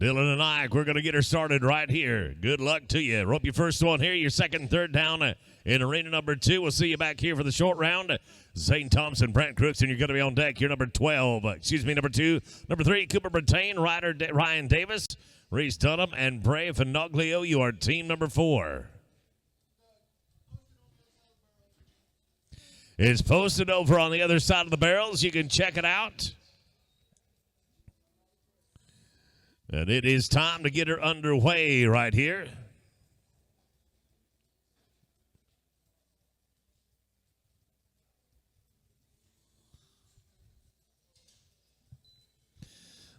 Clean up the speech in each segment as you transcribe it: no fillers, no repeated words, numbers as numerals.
Dylan and Ike, we're going to get her started right here. Good luck to you. Rope your first one here, your second and third down in arena number 2. We'll see you back here for the short round. Zane Thompson, Brent Crookston, you're going to be on deck. You're number 12. Number 2. Number 3, Cooper Brattain, Ryan Davis, Reese Dunham, and Bray Finoglio. You are team number 4. It's posted over on the other side of the barrels. You can check it out. And it is time to get her underway right here.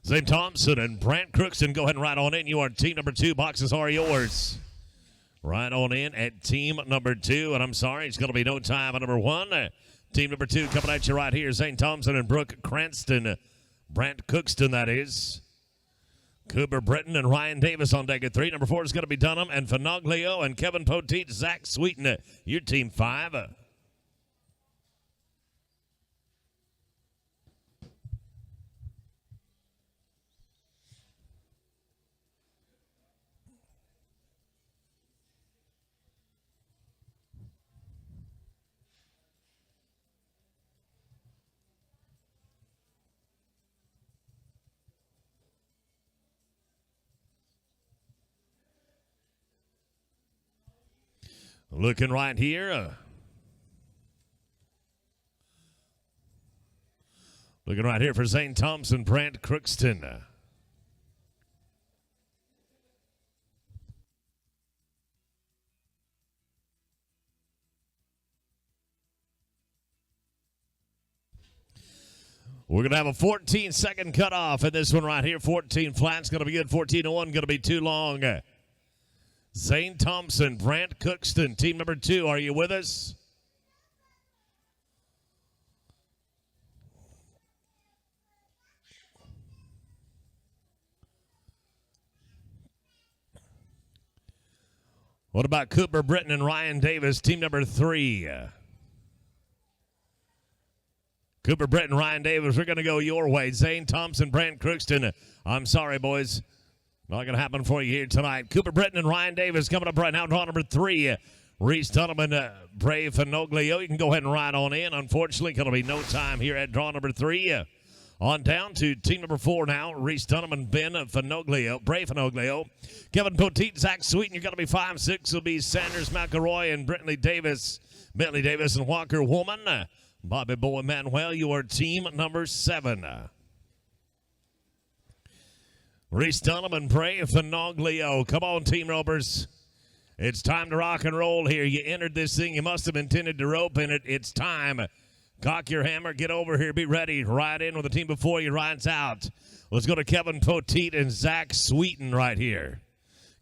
Zane Thompson and Brant Crookston, go ahead and ride on in. You are team number 2. Boxes are yours. Right on in at team number 2. And I'm sorry, it's going to be no time at number 1. Team number 2 coming at you right here. Zane Thompson and Brooke Cranston. Brant Crookston, that is. Cooper Britton and Ryan Davis on deck at 3. Number 4 is going to be Dunham and Finoglio and Kevin Poteet, Zach Sweeten. Your team 5. Looking right here. Looking right here for Zane Thompson, Brant Crookston. We're going to have a 14-second cutoff in this one right here. 14 flat's going to be good. 14-1 going to be too long. Zane Thompson, Brant Crookston, team number 2. Are you with us? What about Cooper Britton and Ryan Davis, team number 3? Cooper Britton, Ryan Davis, we're going to go your way. Zane Thompson, Brant Crookston. I'm sorry, boys. Not going to happen for you here tonight. Cooper Britton and Ryan Davis coming up right now. Draw number 3. Reese Dunham and Bray Finoglio. You can go ahead and ride on in. Unfortunately, going to be no time here at draw number 3. On down to team number 4 now. Reese Dunham and Ben Finoglio. Bray Finoglio. Kevin Poteet, Zach Sweeten. You're going to be 5. 6 will be Sanders McElroy and Bentley Davis and Walker Woman. Bobby Boy Manuel, you are team number 7. Reese Dunham and Bray Finoglio. Come on, team ropers. It's time to rock and roll here. You entered this thing. You must have intended to rope in it. It's time. Cock your hammer. Get over here. Be ready. Ride in with the team before you rides out. Let's go to Kevin Poteet and Zach Sweeten right here.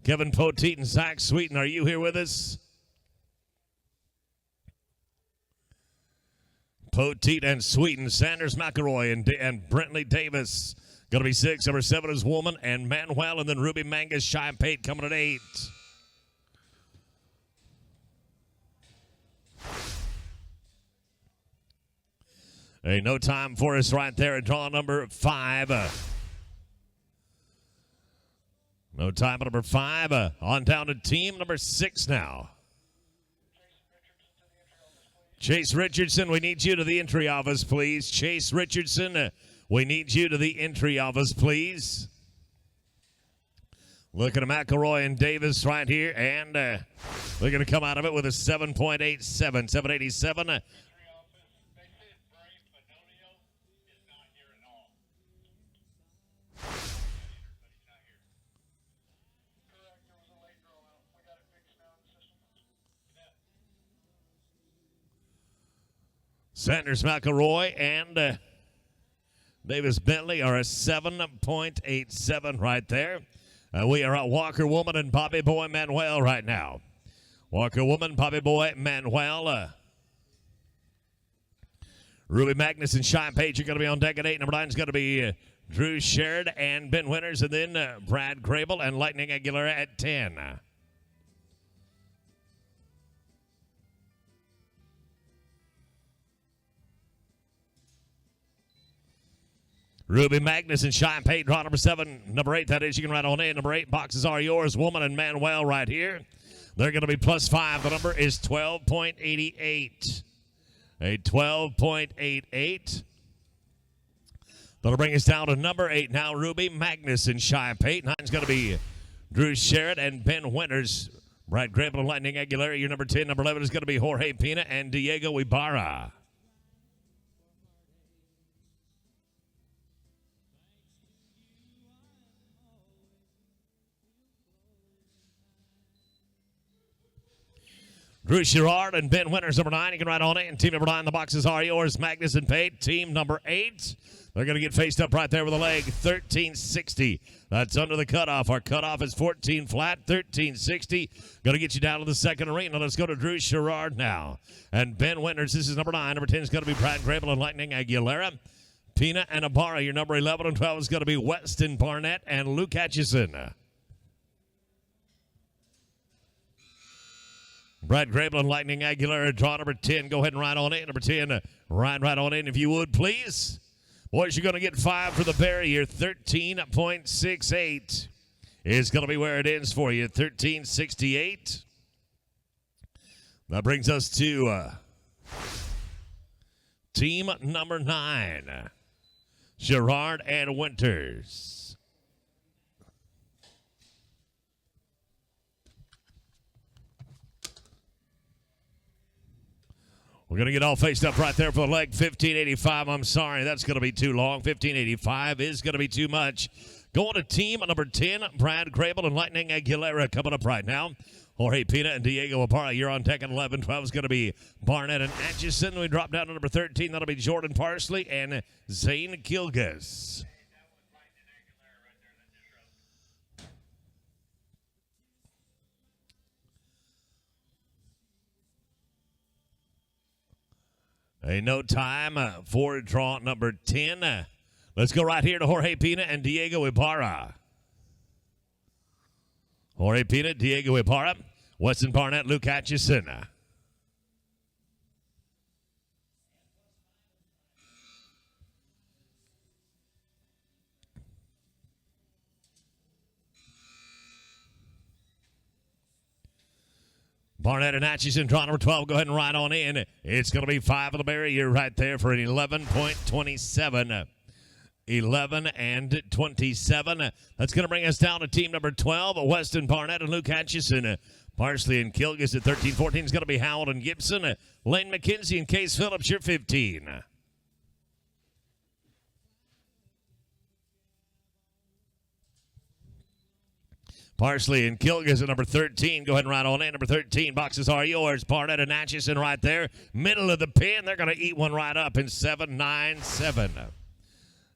Kevin Poteet and Zach Sweeten, are you here with us? Poteet and Sweeten. Sanders McElroy and Bentley Davis. Going to be 6. Number 7 is Woman and Manuel, and then Ruby Mangus, Shy Pate coming at 8. Hey, no time for us right there at draw number 5. No time at number 5. On down to team number 6 now. Chase Richardson, we need you to the entry office, please. Chase Richardson, we need you to the entry office, please. Looking at McElroy and Davis right here, and they're going to come out of it with a 7.87, 787. Sanders McElroy and Davis Bentley are a 7.87 right there. We are at Walker Woman and Bobby Boy Manuel right now. Walker Woman, Bobby Boy Manuel. Ruby Magnus and Shy Page are going to be on deck at 8. Number 9 is going to be Drew Sherrod and Ben Winters, and then Brad Grable and Lightning Aguilera at 10. Ruby Magnus and Shine Pate, draw number 7. Number 8, that is. You can ride on in. Number 8, boxes are yours. Woman and Manuel right here. They're going to be +5. The number is 12.88. A 12.88. That'll bring us down to number 8 now. Ruby Magnus and Shine Pate. 9's going to be Drew Sherritt and Ben Winters. Brad Grable and Lightning Aguilera, your number 10. Number 11 is going to be Jorge Pina and Diego Ibarra. Drew Sherrard and Ben Winters, number 9. You can ride on it. And team number 9, the boxes are yours. Magnus and Pate. Team number 8. They're going to get faced up right there with a leg. 1360. That's under the cutoff. Our cutoff is 14 flat. 1360. Going to get you down to the second arena. Let's go to Drew Sherrard now. And Ben Winters, this is number 9. Number 10 is going to be Brad Grable and Lightning Aguilera. Pina and Ibarra, your number 11 and 12 is going to be Weston Barnett and Luke Atchison. Brad Grable and Lightning Aguilera, draw number 10. Go ahead and ride on in. Number 10, ride right on in if you would, please. Boys, you're going to get 5 for the barrier. 13.68 is going to be where it ends for you. 13.68. That brings us to team number 9, Sherrard and Winters. We're going to get all faced up right there for the leg. 1585. I'm sorry, that's going to be too long. 1585 is going to be too much. Going to team number 10, Brad Grable and Lightning Aguilera coming up right now. Jorge Pina and Diego Ibarra, you're on deck at 11. 12 is going to be Barnett and Atchison. We drop down to number 13. That'll be Jordan Parsley and Zane Kilgus. Ain't no time for draw number 10. Let's go right here to Jorge Pina and Diego Ibarra. Jorge Pina, Diego Ibarra, Weston Barnett, Luke Atchison. Barnett and Atchison, draw number 12. Go ahead and ride on in. It's going to be 5 of the barrier right there for an 11.27. 11 and 27. That's going to bring us down to team number 12, Weston Barnett and Luke Atchison. Parsley and Kilgus at 13. 14 is going to be Howell and Gibson. Lane McKenzie and Case Phillips, you're 15. Parsley and Kilgus at number 13. Go ahead and ride on in. Number 13, boxes are yours. Barnett and Atchison right there. Middle of the pin. They're going to eat one right up in 7.97.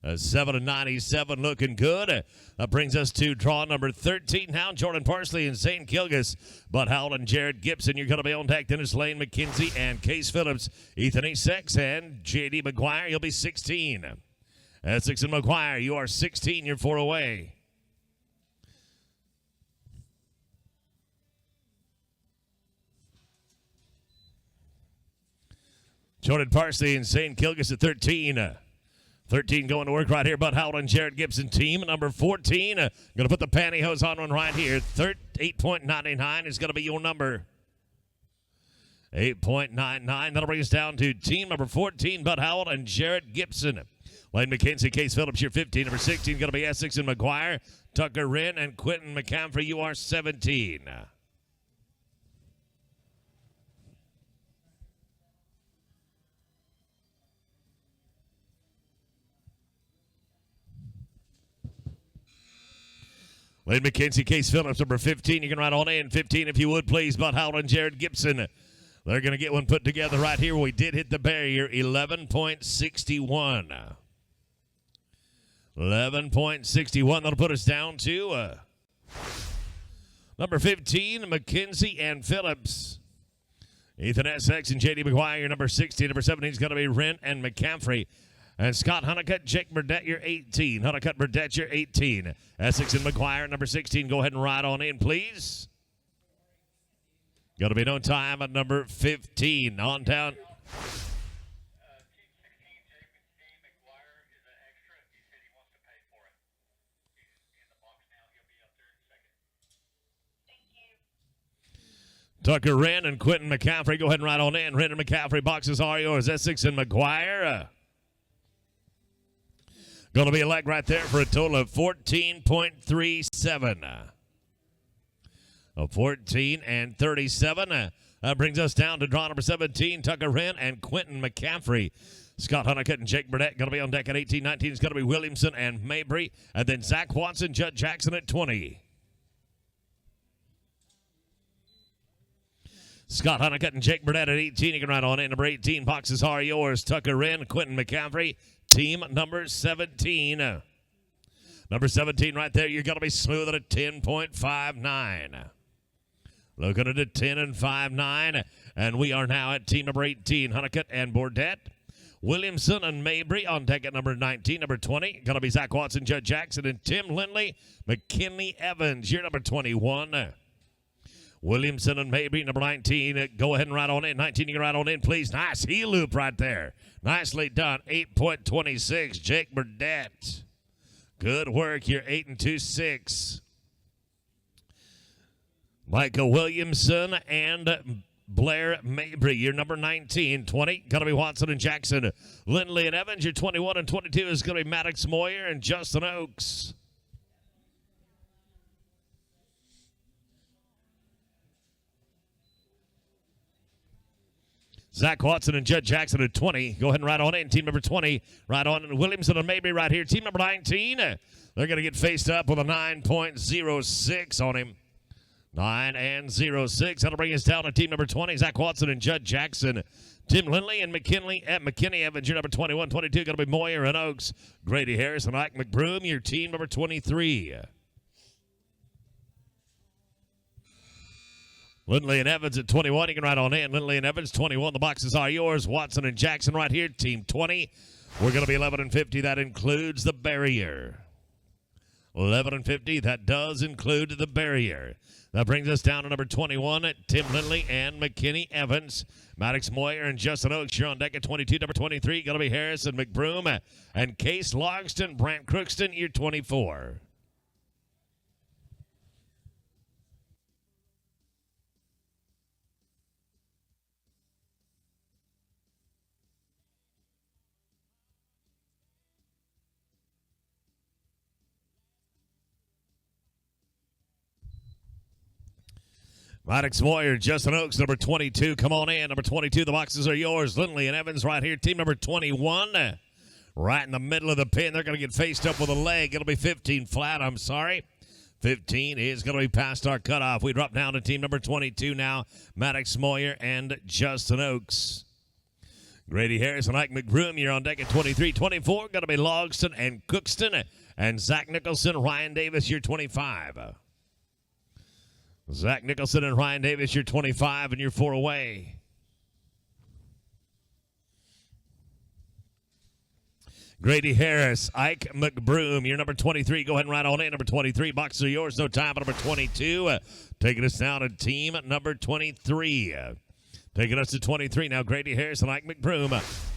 7.97 looking good. That brings us to draw number 13 now. Jordan Parsley and Zane Kilgus. Bud Howell and Jared Gibson. You're going to be on deck. Dennis Lane McKenzie and Case Phillips. Ethan Essex and J.D. McGuire. You'll be 16. Essex and McGuire, you are 16. You're 4 away. Jordan Parsley and Zane Kilgus at 13. 13 going to work right here. Bud Howell and Jared Gibson team. Number 14, going to put the pantyhose on one right here. 8.99 is going to be your number. 8.99. That'll bring us down to team number 14, Bud Howell and Jared Gibson. Lane McKenzie, Case Phillips, you're 15. Number 16 going to be Essex and McGuire. Tucker Wren and Quentin McCaffrey, you are 17. Lane McKenzie, Case Phillips, number 15. You can ride on in. 15 if you would, please. Bud Howell and Jared Gibson. They're going to get one put together right here. We did hit the barrier. 11.61. 11.61. That'll put us down to number 15, McKenzie and Phillips. Ethan Essex and J.D. McGuire, your number 16. Number 17 is going to be Wren and McCaffrey. And Scott Honeycutt, Jake Burdett, you're 18. Honeycutt, Burdett, you're 18. Essex and McGuire, number 16. Go ahead and ride on in, please. Going to be no time at number 15. On down. Tucker Wren and Quentin McCaffrey. Go ahead and ride on in. Wren and McCaffrey, boxes are yours. Essex and McGuire. Going to be a leg right there for a total of 14.37. 14 and 37. That brings us down to draw number 17, Tucker Wren and Quentin McCaffrey. Scott Honeycutt and Jake Burdett going to be on deck at 18. 19 is going to be Williamson and Mabry. And then Zach Watson, Judd Jackson at 20. Scott Honeycutt and Jake Burdett at 18. You can ride on in. Number 18, boxes are yours. Tucker Wren, Quentin McCaffrey, team number 17. Number 17 right there, you're going to be smooth at a 10.59. Looking at a 10 and 5.9. And we are now at team number 18, Honeycutt and Burdett. Williamson and Mabry on deck at number 19. Number 20, going to be Zach Watson, Judd Jackson, and Tim Lindley. McKinley Evans, you're number 21. Williamson and Mabry, number 19. Go ahead and ride on in. 19, you can ride on in, please. Nice heel loop right there. Nicely done. 8.26, Jake Burdett. Good work. You're 8 and 2.6. Michael Williamson and Blair Mabry, you're number 19. 20, going to be Watson and Jackson. Lindley and Evans, you're 21. And 22 is going to be Maddox Moyer and Justin Oaks. Zach Watson and Judd Jackson at 20. Go ahead and ride on in. Team number 20. Ride on Williamson and Mabry right here. Team number 19. They're going to get faced up with a 9.06 on him. 9 and 06. That'll bring us down to team number 20. Zach Watson and Judd Jackson. Tim Lindley and McKinley Evans. Your number 21. 22 going to be Moyer and Oaks. Grady Harris and Ike McBroom. Your team number 23. Lindley and Evans at 21. You can ride on in. Lindley and Evans, 21. The boxes are yours. Watson and Jackson right here. Team 20. We're going to be 11 and 50. That includes the barrier. 11 and 50. That does include the barrier. That brings us down to number 21. Tim Lindley and McKinney Evans. Maddox Moyer and Justin Oaks. You're on deck at 22. Number 23. Going to be Harris and McBroom. And Case Logston, Brant Crookston. You're 24. Maddox Moyer, Justin Oaks, number 22. Come on in. Number 22, the boxes are yours. Lindley and Evans right here. Team number 21. Right in the middle of the pin. They're going to get faced up with a leg. It'll be 15 flat. I'm sorry. 15 is going to be past our cutoff. We drop down to team number 22 now. Maddox Moyer and Justin Oaks. Grady Harris and Ike McBroom, you're on deck at 23. 24, going to be Logston and Cookston. And Zach Nicholson, Ryan Davis, you're 25. Zach Nicholson and Ryan Davis, you're 25, and you're 4 away. Grady Harris, Ike McBroom, you're number 23. Go ahead and ride on in. Number 23, boxes are yours. No time. Number 22, taking us down to team number 23. Taking us to 23 now, Grady Harris and Ike McBroom.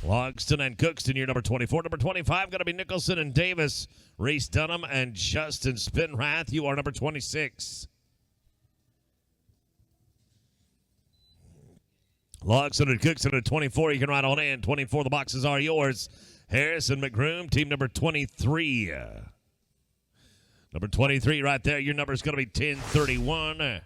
Logston and Cookston, you're number 24. Number 25, going to be Nicholson and Davis. Reese Dunham and Justin Spinrath, you are number 26. Logston and Cookson at 24. You can ride on in. 24, the boxes are yours. Harris and McBroom, team number 23. Number 23 right there. Your number is going to be 1031.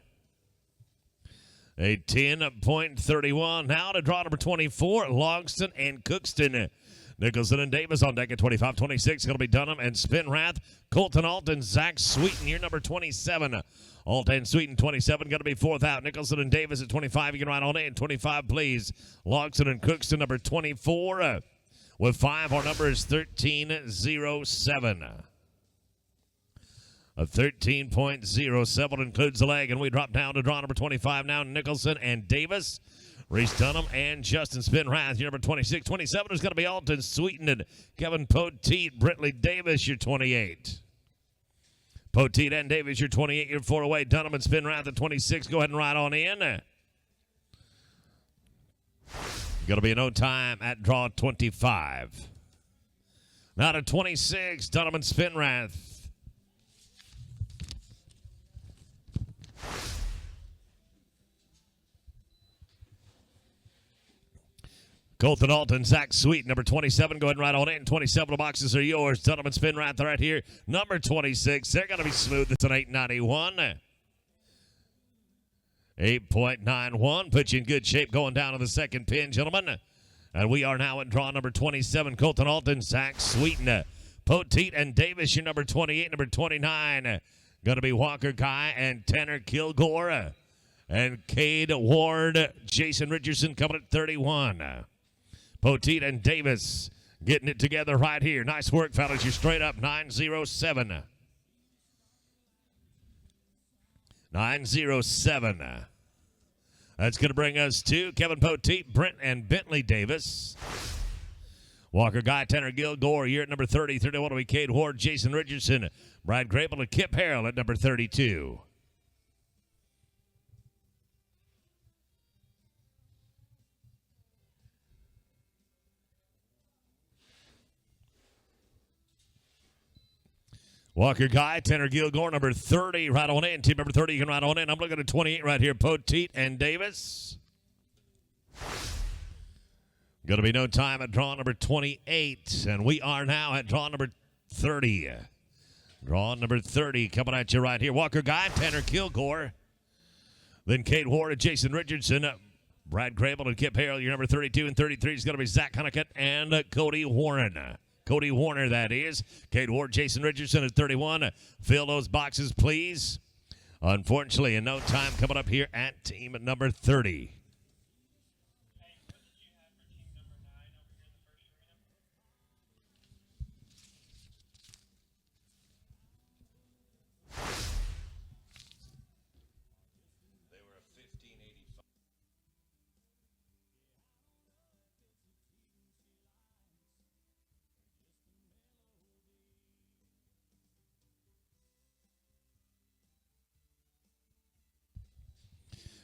A 10.31. Now to draw number 24, Logston and Cookston. Nicholson and Davis on deck at 25. 26 going to be Dunham and Spinrath. Colton Alton, Zach Sweeten, your number 27. Alton Sweeten, 27, going to be 4th out. Nicholson and Davis at 25. You can ride on in. 25, please. Logston and Cookston, number 24. With 5, our number is 1307. A 13.07 includes the leg, and we drop down to draw number 25 now. Nicholson and Davis. Reese Dunham and Justin Spinrath, your number 26. 27 is going to be Alton Sweeten and Kevin Poteet. Brentley Davis, your 28. Poteet and Davis, your 28. You're 4 away. Dunham and Spinrath at 26. Go ahead and ride on in. Going to be no time at draw 25. Now to 26, Dunham and Spinrath. Colton Alton, Zach Sweet, number 27. Go ahead and ride on in. 27, the boxes are yours. Gentlemen, spin right here. Number 26. They're going to be smooth. It's an 891. 8.91. Put you in good shape going down to the second pin, gentlemen. And we are now at draw number 27. Colton Alton, Zach Sweeten, Poteet and Davis, your number 28. Number 29. Going to be Walker Guy and Tanner Kilgore. And Cade Ward, Jason Richardson coming at 31. Poteet and Davis getting it together right here. Nice work, fellas. You're straight up 907. 907. That's going to bring us to Kevin Poteet, Brent, and Bentley Davis. Walker Guy, Tanner Kilgore, you're at number 30. 31 will be Cade Ward, Jason Richardson, Brad Grable, and Kip Harrell at number 32. Walker Guy, Tanner Kilgore, number 30, right on in. Team number 30, you can ride on in. I'm looking at 28 right here, Poteet and Davis. Going to be no time at draw number 28, and we are now at draw number 30. Draw number 30 coming at you right here. Walker Guy, Tanner Kilgore. Then Cade Ward and Jason Richardson. Brad Grable and Kip Harrell, your number 32 and 33 is going to be Zach Honeycutt and Cody Warren. Cody Warner, that is. Cade Ward, Jason Richardson at 31. Fill those boxes, please. Unfortunately, in no time coming up here at team number 30.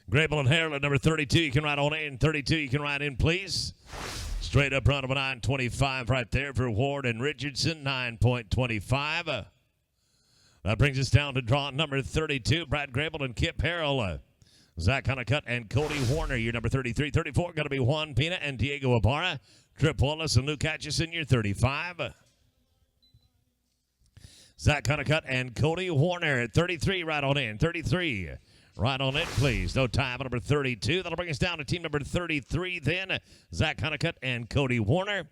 Grable and Harrell at number 32. You can ride on in. 32, you can ride in, please. Straight up front of a 9.25 right there for Ward and Richardson. 9.25. That brings us down to draw number 32. Brad Grable and Kip Harrell. Zach Honeycutt and Cody Warner, your number 33. 34 going to be Juan Pina and Diego Ibarra. Trip Wallace and Luke Atchison, your 35. Zach Honeycutt and Cody Warner at 33. Right on in. 33. Right on it, please. No time at number 32. That'll bring us down to team number 33 then. Zach Honeycutt and Cody Warner.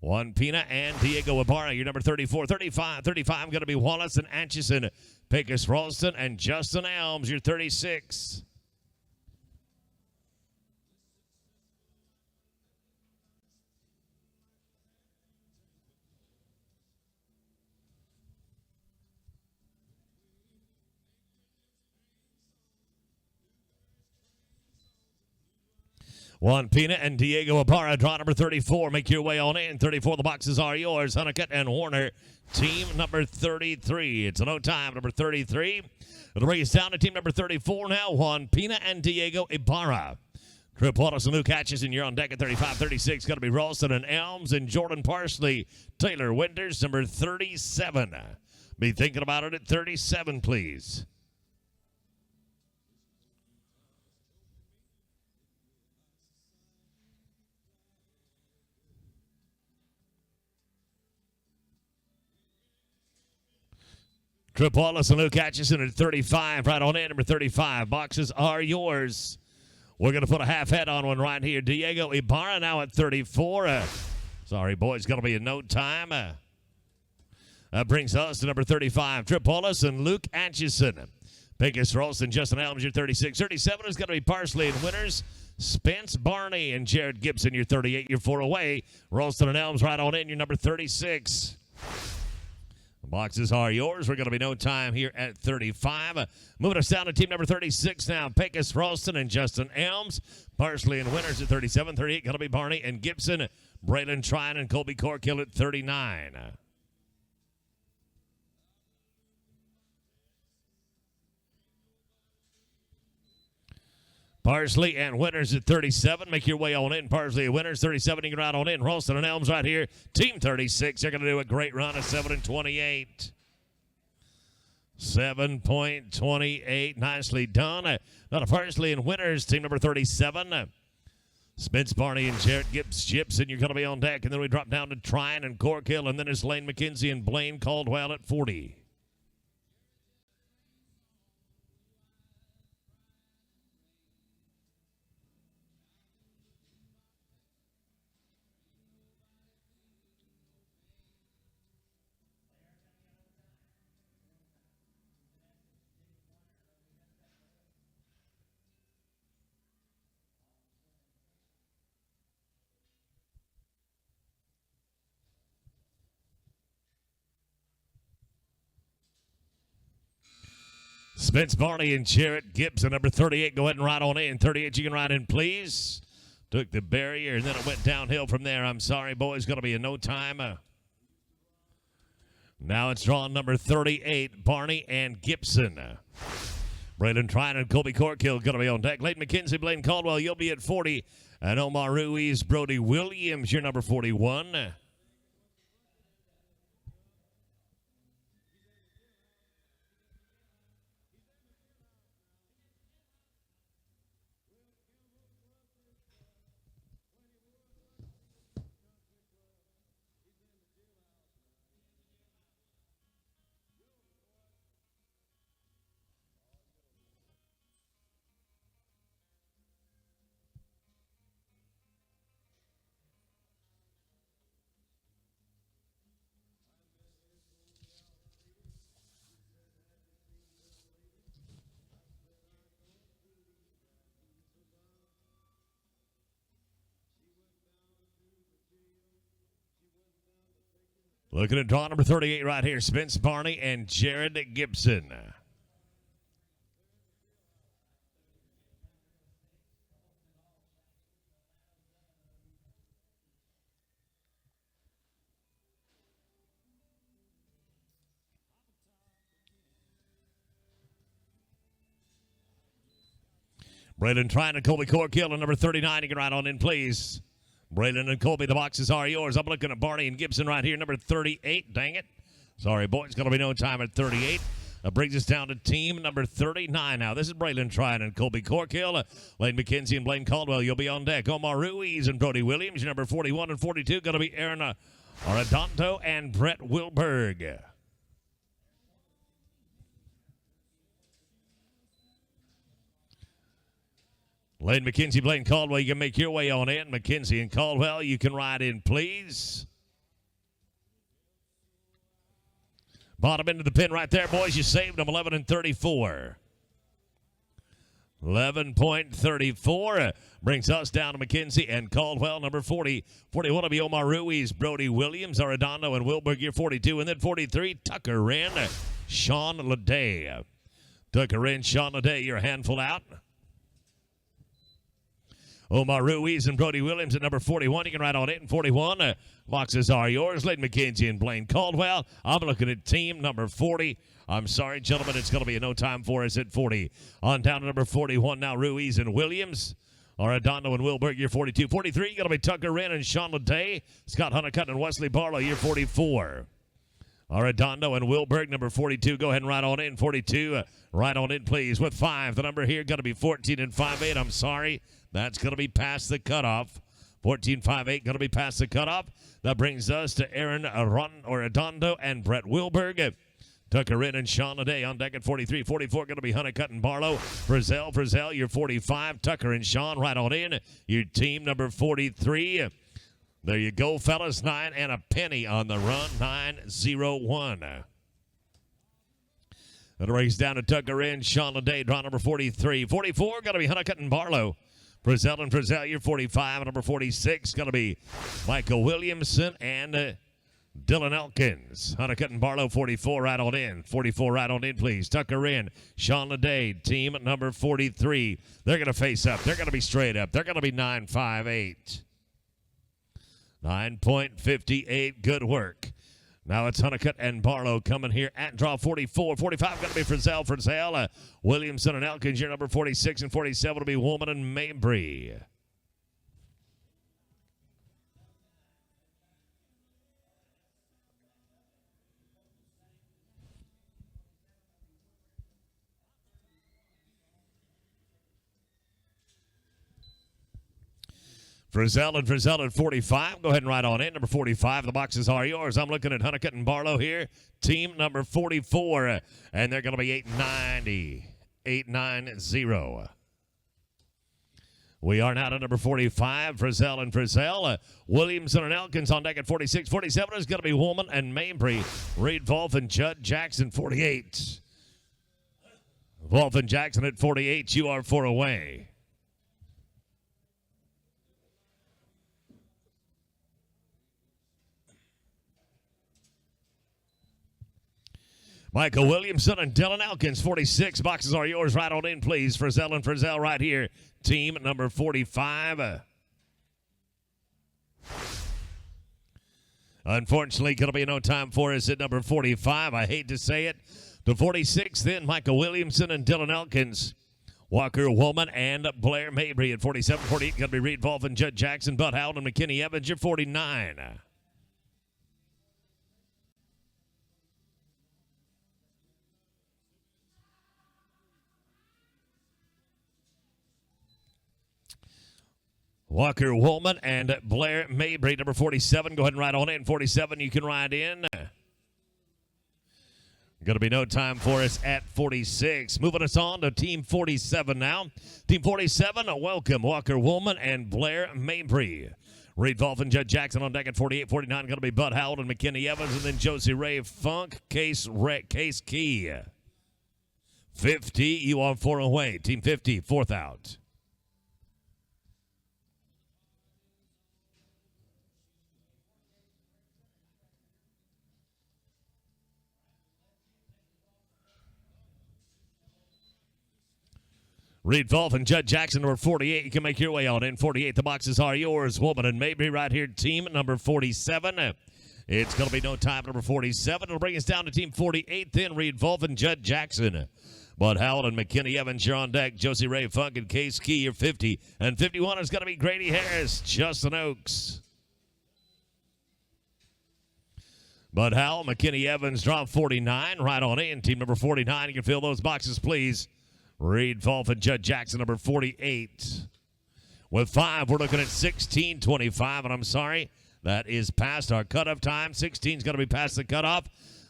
Juan Pina and Diego Ibarra, your number 34. 35 going to be Wallace and Atchison. Pecos Ralston and Justin Elms, your 36. Juan Pina and Diego Ibarra, draw number 34. Make your way on in. 34, the boxes are yours. Honeycutt and Warner, team number 33. It's a no time, number 33. It'll bring us down to team number 34 now. Juan Pina and Diego Ibarra. Trip Wallace and Luke Atchison, you're on deck at 35. 36, going to be Ralston and Elms and Jordan Parsley. Taylor Winters, number 37. Be thinking about it at 37, please. Trip Wallace and Luke Atchison at 35. Right on in, number 35. Boxes are yours. We're going to put a half head on one right here. Diego Ibarra now at 34. Sorry, boys, going to be in no time. That brings us to number 35. Trip Wallace and Luke Atchison. Pecos Ralston, Justin Elms, your 36. 37 is going to be Parsley and Winners. Spence Barney and Jared Gibson, your 38. You're 4 away. Ralston and Elms right on in, your number 36. The boxes are yours. We're going to be no time here at 35. Moving us down to team number 36 now. Pecos Ralston and Justin Elms. Parsley and Winners at 37. 38 going to be Barney and Gibson. Braylon Trine and Colby Corkill at 39. Parsley and Winners at 37. Make your way on in. Parsley and Winners, 37. You can ride on in. Ralston and Elms right here. Team 36. They're going to do a great run of 7-28. 7.28. Nicely done. Not a Parsley and Winners. Team number 37. Spence Barney and Jarrett Gibson, you're going to be on deck. And then we drop down to Tryon and Corkhill. And then it's Lane McKenzie and Blaine Caldwell at 40. Spence Barney and Jarrett Gibson, number 38. Go ahead and ride on in. 38, you can ride in, please. Took the barrier, and then it went downhill from there. I'm sorry, boys. Going to be in no time. Now it's drawn number 38, Barney and Gibson. Braden Tryon and Colby Corkhill going to be on deck. Leighton McKenzie, Blaine Caldwell, you'll be at 40. And Omar Ruiz, Brody Williams, your number 41. Looking at draw number 38 right here, Spence Barney and Jared Gibson. Braden Tryon and Colby Corkhill and number 39. You can ride on in, please. Braden and Colby, the boxes are yours. I'm looking at Barney and Gibson right here, number 38. Dang it. Sorry, boys. Going to be no time at 38. That brings us down to team number 39 now. This is Braden Tryon and Colby Corkhill. Lane McKenzie and Blaine Caldwell, you'll be on deck. Omar Ruiz and Brody Williams, your number 41 and 42. Going to be Aaron Arredondo and Brett Wilberg. Lane McKenzie, Blaine Caldwell, you can make your way on in. McKenzie and Caldwell, you can ride in, please. Bottom into the pin right there, boys. You saved them 11 and 34. 11.34 brings us down to McKenzie and Caldwell, number 40. 41 will be Omar Ruiz, Brody Williams, Arredondo, and Wilberg, year 42. And then 43, Tucker Wren, Sean Leday. Tucker Wren, Sean Leday, your handful out. Omar Ruiz and Brody Williams at number 41. You can ride on it in 41. Boxes are yours. Leighton McKenzie and Blaine Caldwell. I'm looking at team number 40. I'm sorry, gentlemen. It's going to be a no time for us at 40. On down to number 41 now, Ruiz and Williams. Arredondo and Wilberg, year 42. 43, going to be Tucker Wren and Sean Leday. Scott Honeycutt and Wesley Barlow, year 44. Arredondo and Wilberg, number 42. Go ahead and ride on in. 42. Ride on in, please. With 5, the number here going to be 14 and 5/8. I'm sorry. That's going to be past the cutoff. 14.58 going to be past the cutoff. That brings us to Aaron Arredondo and Brett Wilberg. Tucker Wren and Sean Leday on deck at 43. 44 going to be Honeycutt and Barlow. Frizzell, you're 45. Tucker and Sean right on in. Your team number 43. There you go, fellas. 9 and a penny on the run. 9-0-1. That brings down to Tucker Wren, Sean Leday, draw number 43. 44 going to be Honeycutt and Barlow. Frizzell, you're 45. Number 46 going to be Michael Williamson and Dylan Elkins. Honeycutt and Barlow, 44 right on in. 44 right on in, please. Tucker Wren, Sean Leday, team number 43. They're going to face up. They're going to be straight up. They're going to be 9.58. 9.58. Good work. Now it's Honeycutt and Barlow coming here at draw 44. 45 going to be Frizzell. Williamson and Elkins, your number 46, and 47 will be Woolman and Mabry. Frizzell and Frizzell at 45. Go ahead and ride on in. Number 45, the boxes are yours. I'm looking at Honeycutt and Barlow here. Team number 44, and they're going to be 890. 890. We are now to number 45, Frizzell and Frizzell. Williamson and Elkins on deck at 46. 47 is going to be Woolman and Mabry. Reed Wolf and Judd Jackson, 48. Wolf and Jackson at 48. You are 4 away. Michael Williamson and Dylan Elkins, 46. Boxes are yours. Right on in, please. Frizzell and Frizzell right here. Team number 45. Unfortunately, going to be no time for us at number 45. I hate to say it. To 46, then, Michael Williamson and Dylan Elkins. Walker Woolman and Blair Mabry at 47. 48, going to be Reed Wolf and Judd Jackson. Bud Howell and McKinney Evans, you're 49. Walker Woolman and Blair Mabry, number 47. Go ahead and ride on in. 47, you can ride in. Going to be no time for us at 46. Moving us on to Team 47 now. Team 47, welcome Walker Woolman and Blair Mabry. Reed Wolf and Judd Jackson on deck at 48. 49, going to be Bud Howell and McKinney Evans, and then Josie Ray Funk, Case Key. 50, you are 4 away. Team 50, fourth out. Reed Wolf and Judd Jackson, number 48. You can make your way on in. 48, the boxes are yours. Woolman and Mabry right here, team number 47. It's going to be no time, number 47. It'll bring us down to team 48, then Reed Wolf and Judd Jackson. Bud Howell and McKinney Evans, you're on deck. Josie Ray Funk and Case Key, you're 50. And 51 is going to be Grady Harris, Justin Oaks. Bud Howell, McKinney Evans, drop 49. Right on in, team number 49. You can fill those boxes, please. Reed Wolf and Judd Jackson, number 48. With 5, we're looking at 16:25, and I'm sorry, that is past our cutoff time. 16 is going to be past the cutoff.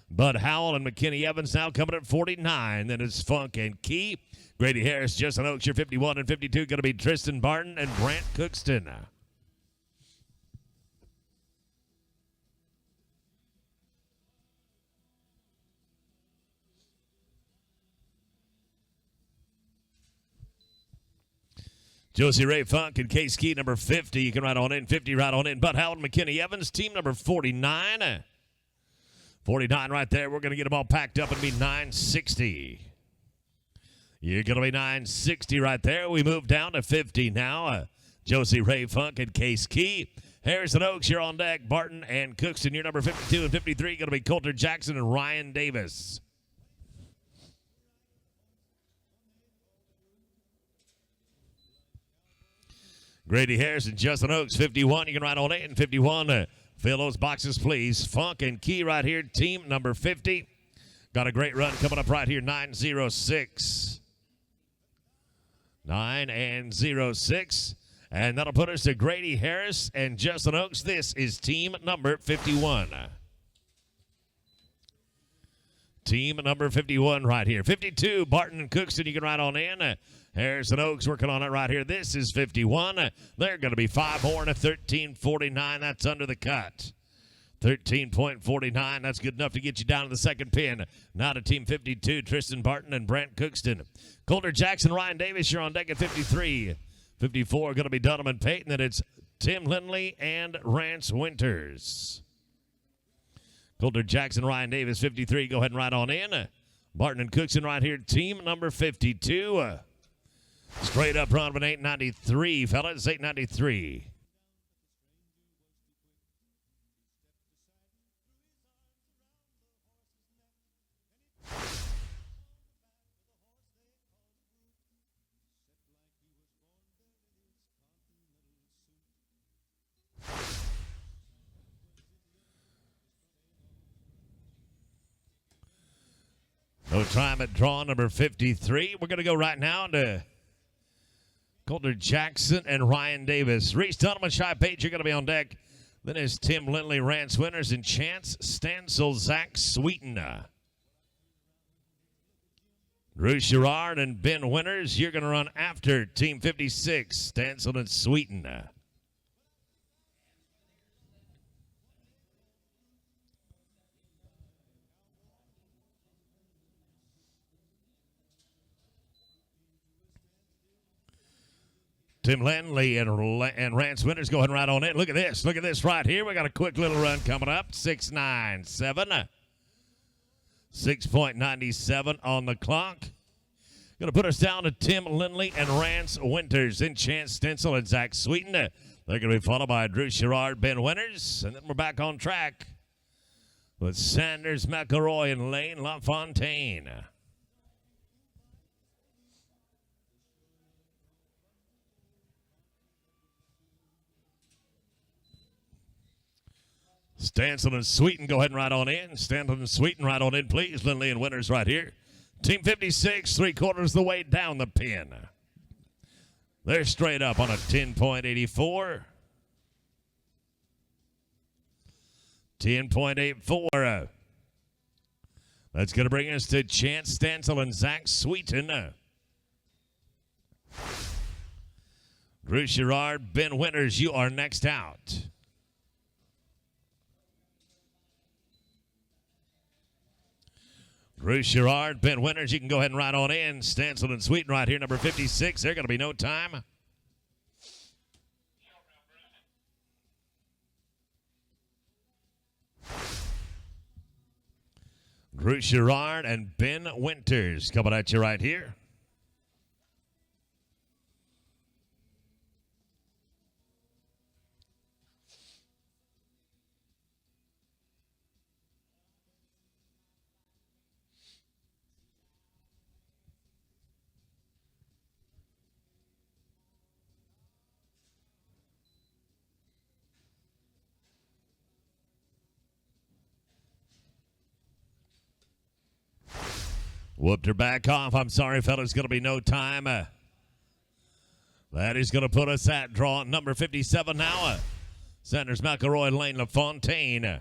Bud Howell and McKinney Evans now coming at 49. Then it's Funk and Key. Grady Harris, Justin Oaks, you're 51, and 52 going to be Tristan Barton and Brant Cookston. Josie Ray Funk and Case Key, number 50. You can ride on in. 50, ride on in. Bud Howell and McKinney Evans, team number 49. 49 right there. We're going to get them all packed up and be 960. You're going to be 960 right there. We move down to 50 now. Josie Ray Funk and Case Key. Harrison Oaks, you're on deck. Barton and Cookston, you're number 52 and 53. Going to be Coulter Jackson and Ryan Davis. Grady Harris and Justin Oaks, 51. You can ride on 8 and 51. Fill those boxes, please. Funk and Key right here, team number 50. Got a great run coming up right here, 906. 906. And that'll put us to Grady Harris and Justin Oaks. This is team number 51. Team number 51 right here. 52, Barton and Cookston, you can ride on in. Harrison Oaks working on it right here. This is 51. They're going to be 5 more and a 13.49. That's under the cut. 13.49. That's good enough to get you down to the second pin. Now to team 52, Tristan Barton and Brant Cookston. Coulter Jackson, Ryan Davis, you're on deck at 53. 54 going to be Dunham and Payton. Then it's Tim Lindley and Rance Winters. Coulter Jackson, Ryan Davis, 53. Go ahead and ride on in. Barton and Cookston right here, team number 52. Straight up run of an 893, fellas, 893. No time at draw number 53. We're going to go right now to Coulter Jackson and Ryan Davis. Reese Donovan, Shy Page are going to be on deck. Then is Tim Lindley, Rance Winters, and Chance Stansel, Zach Sweeten. Drew Sherrard and Ben Winters, you're going to run after Team 56, Stansel and Sweeten. Tim Lindley and Rance Winters go ahead and ride on in. Look at this. Look at this right here. We got a quick little run coming up. 6.97. 6.97 on the clock. Going to put us down to Tim Lindley and Rance Winters. Then Chance Stencil and Zach Sweeten. They're going to be followed by Drew Sherrard, Ben Winters. And then we're back on track with Sanders, McElroy, and Lane LaFontaine. Stansel and Sweeten, go ahead and ride on in. Stansel and Sweeten, ride on in, please. Lindley and Winters right here. Team 56, 3/4 the way down the pin. They're straight up on a 10.84. 10.84. That's going to bring us to Chance Stansel and Zach Sweeten. Drew Sherrard, Ben Winters, you are next out. Drew Sherrard, Ben Winters, you can go ahead and ride on in. Stansel and Sweeten right here, number 56. They're going to be no time. Drew Sherrard and Ben Winters coming at you right here. Whooped her back off. I'm sorry, fellas. Going to be no time. That is going to put us at draw number 57 now. Sanders, McElroy, and Lane LaFontaine.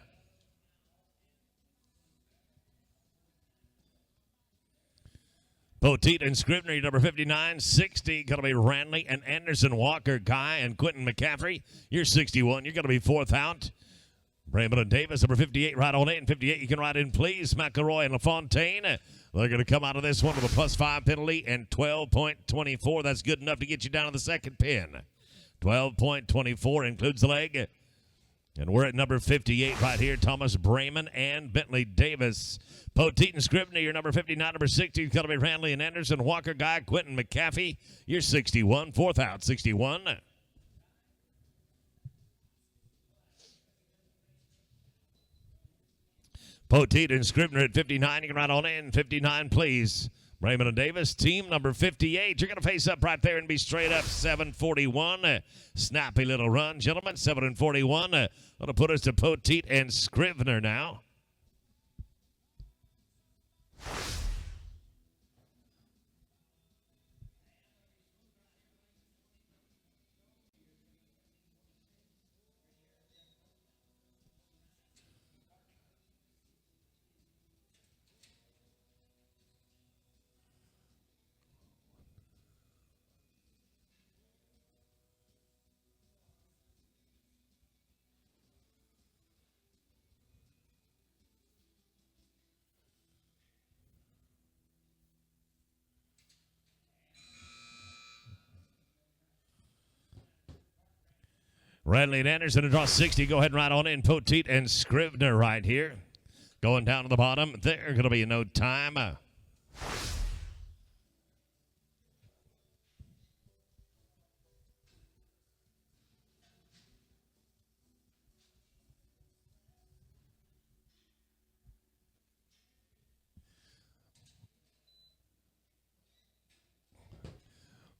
Poteet and Scrivener, number 59. 60, going to be Ranley and Anderson, Walker, Guy, and Quentin McCaffrey. You're 61. You're going to be fourth out. Raymond and Davis, number 58, right on 8. And 58, you can ride in, please. McElroy and LaFontaine. They're going to come out of this one with a +5 penalty and 12.24. That's good enough to get you down to the second pin. 12.24 includes the leg. And we're at number 58 right here. Thomas Brayman and Bentley Davis. Poteet and Scrivener, you're number 59. Number 60 is going to be Ranley and Anderson. Walker, Guy, Quentin McCaffrey. You're 61. Fourth out, 61. Poteet and Scrivener at 59. You can ride on in. 59, please. Raymond and Davis, team number 58. You're going to face up right there and be straight up 7:41. Snappy little run, gentlemen. 7:41. Going to put us to Poteet and Scrivener now. Ranley and Anderson to draw 60. Go ahead and ride on in. Poteet and Scrivener right here. Going down to the bottom. They're going to be no time.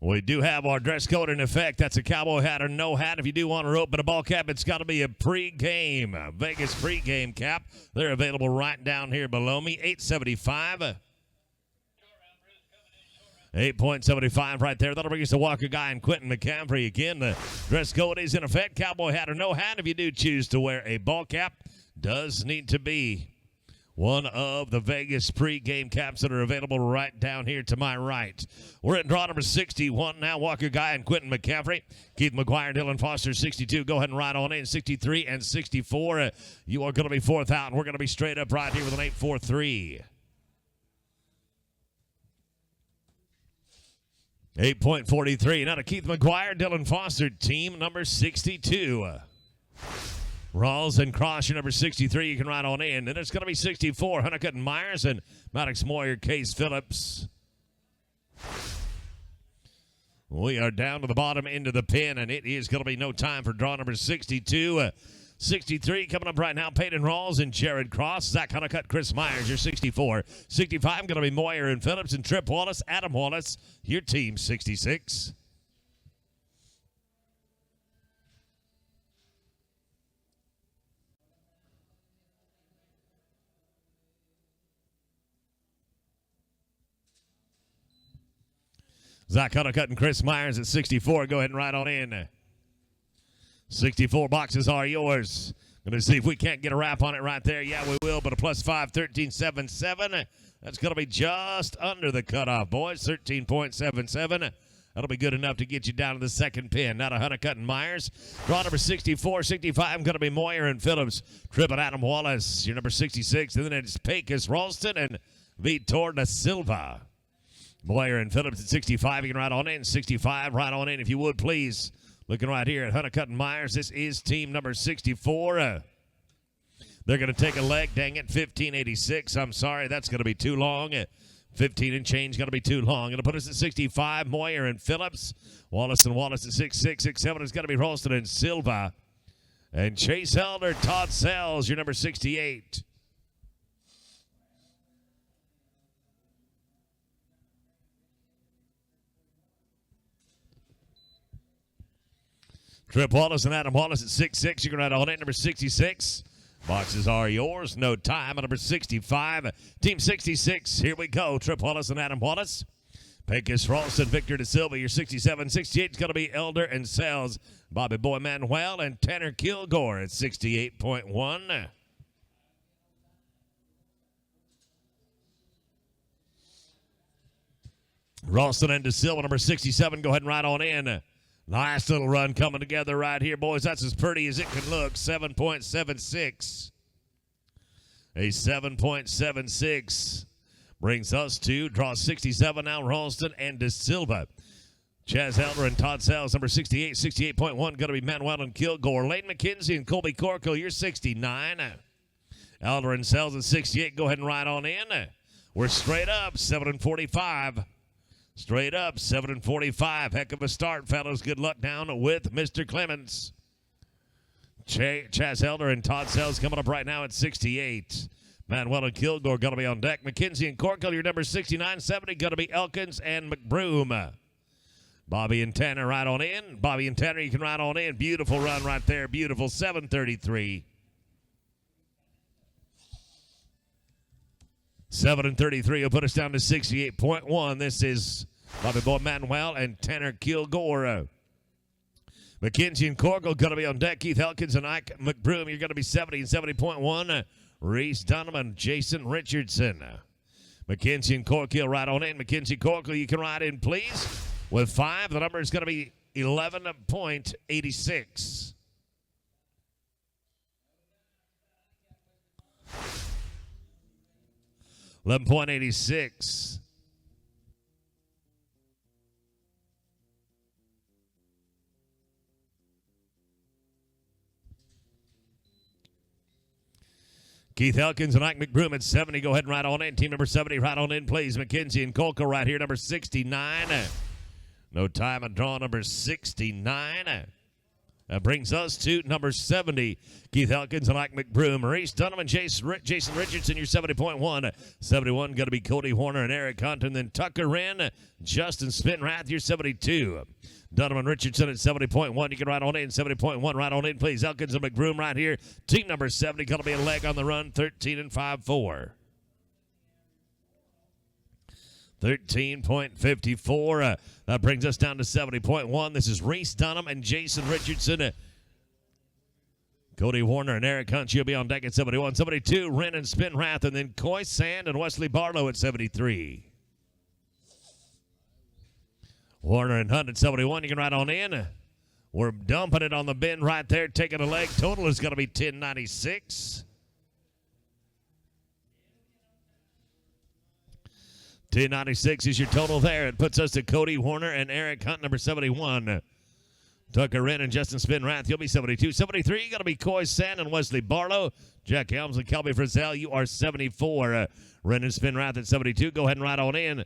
We do have our dress code in effect. That's a cowboy hat or no hat. If you do want a rope but a ball cap, it's got to be a pre-game, Vegas pre-game cap. They're available right down here below me. $875. 8.75 right there. That'll bring us to Walker Guy and Quentin McCaffrey. Again, the dress code is in effect. Cowboy hat or no hat. If you do choose to wear a ball cap, does need to be one of the Vegas pregame caps that are available right down here to my right. We're at draw number 61 now. Walker Guy and Quentin McCaffrey. Keith McGuire, Dylan Foster, 62. Go ahead and ride on in. 63 and 64. You are going to be fourth out, and we're going to be straight up right here with an 8-4-3. 8.43. Now to Keith McGuire, Dylan Foster, team number 62. Rawls and Cross, your number 63. You can ride on in. And it's going to be 64. Honeycutt and Myers and Maddox Moyer, Case Phillips. We are down to the bottom end of the pin, and it is going to be no time for draw number 62. 63 coming up right now. Peyton Rawls and Jared Cross. Zach Honeycutt, Chris Myers, your 64. 65 going to be Moyer and Phillips and Trip Wallace, Adam Wallace, your team 66. Zach Honeycutt and Chris Myers at 64. Go ahead and ride on in. 64 boxes are yours. Going to see if we can't get a wrap on it right there. Yeah, we will, but a +5, 13.77. That's going to be just under the cutoff, boys. 13.77. That'll be good enough to get you down to the second pin. Now to Honeycutt and Myers. Draw number 64, 65 going to be Moyer and Phillips. Trip and Adam Wallace, your number 66. And then it's Pecos Ralston and Vitor da Silva. Moyer and Phillips at 65. You can ride on in. 65, ride on in if you would, please. Looking right here at Honeycutt and Myers. This is team number 64. They're going to take a leg. Dang it, 15.86. I'm sorry, that's going to be too long. 15 and change going to be too long. Going to put us at 65. Moyer and Phillips. Wallace and Wallace at 66. 67 is going to be Ralston and Silva. And Chase Elder, Todd Sells, your number 68. Trip Wallace and Adam Wallace at 6'6". You can ride on in. Number 66. Boxes are yours. No time at number 65. Team 66. Here we go. Trip Wallace and Adam Wallace. Pecos Ralston, Victor da Silva, your 67. 68 is going to be Elder and Sells. Bobby Boy Manuel and Tanner Kilgore at 68.1. Ralston and da Silva, number 67. Go ahead and ride on in. Nice little run coming together right here, boys. That's as pretty as it can look. 7.76. A 7.76 brings us to draw 67 now. Ralston and da Silva. Chaz Elder and Todd Sells, number 68. 68.1 going to be Manuel and Kilgore. Layton McKenzie and Colby Corco, you're 69. Elder and Sells at 68. Go ahead and ride on in. We're straight up, 7:45. Straight up, 7:45. Heck of a start, fellas. Good luck down with Mr. Clements. Chaz Elder and Todd Sells coming up right now at 68. Manuel and Kilgore going to be on deck. McKenzie and Corkle, your number 69. 70 going to be Elkins and McBroom. Bobby and Tanner right on in. Bobby and Tanner, you can ride on in. Beautiful run right there. Beautiful. 7:33. 7:33 will put us down to 68.1. This is Bobby Boy Manuel and Tanner Kilgore. McKenzie and Corkle going to be on deck. Keith Elkins and Ike McBroom, you're going to be 70 and 70.1. Reese Donovan, Jason Richardson. McKenzie and Corkle right on in. McKenzie Corkle, you can ride in, please. With 5, the number is going to be 11.86. $11.86. Keith Elkins and Ike McBroom at 70. Go ahead and ride on in. Team number 70, ride on in, please. McKenzie and Colco right here, number 69. No time at draw number 69. That brings us to number 70. Keith Elkins and Ike McBroom. Maurice Donovan, Jason Richardson, your 70.1. 71 going to be Cody Warner and Eric Hunt. And then Tucker Wren, Justin Spinrath, your 72. Donovan Richardson at 70.1. You can ride on in. 70.1. Ride on in, please. Elkins and McBroom right here. Team number 70 going to be a leg on the run. 13 and 5-4. 13.54. That brings us down to 70.1. This is Reese Dunham and Jason Richardson. Cody Warner and Eric Hunt, you'll be on deck at 71. 72, Ren and Spinrath, and then Coy Sand and Wesley Barlow at 73. Warner and Hunt at 71. You can ride on in. We're dumping it on the bend right there, taking a leg. Total is going to be 1096. 1096 is your total there. It puts us to Cody Warner and Eric Hunt, number 71. Tucker Wren and Justin Spinrath, you'll be 72. 73, going to be Coy Sand and Wesley Barlow. Jack Helms and Kelby Frizzell, you are 74. Wren and Spinrath at 72. Go ahead and ride on in.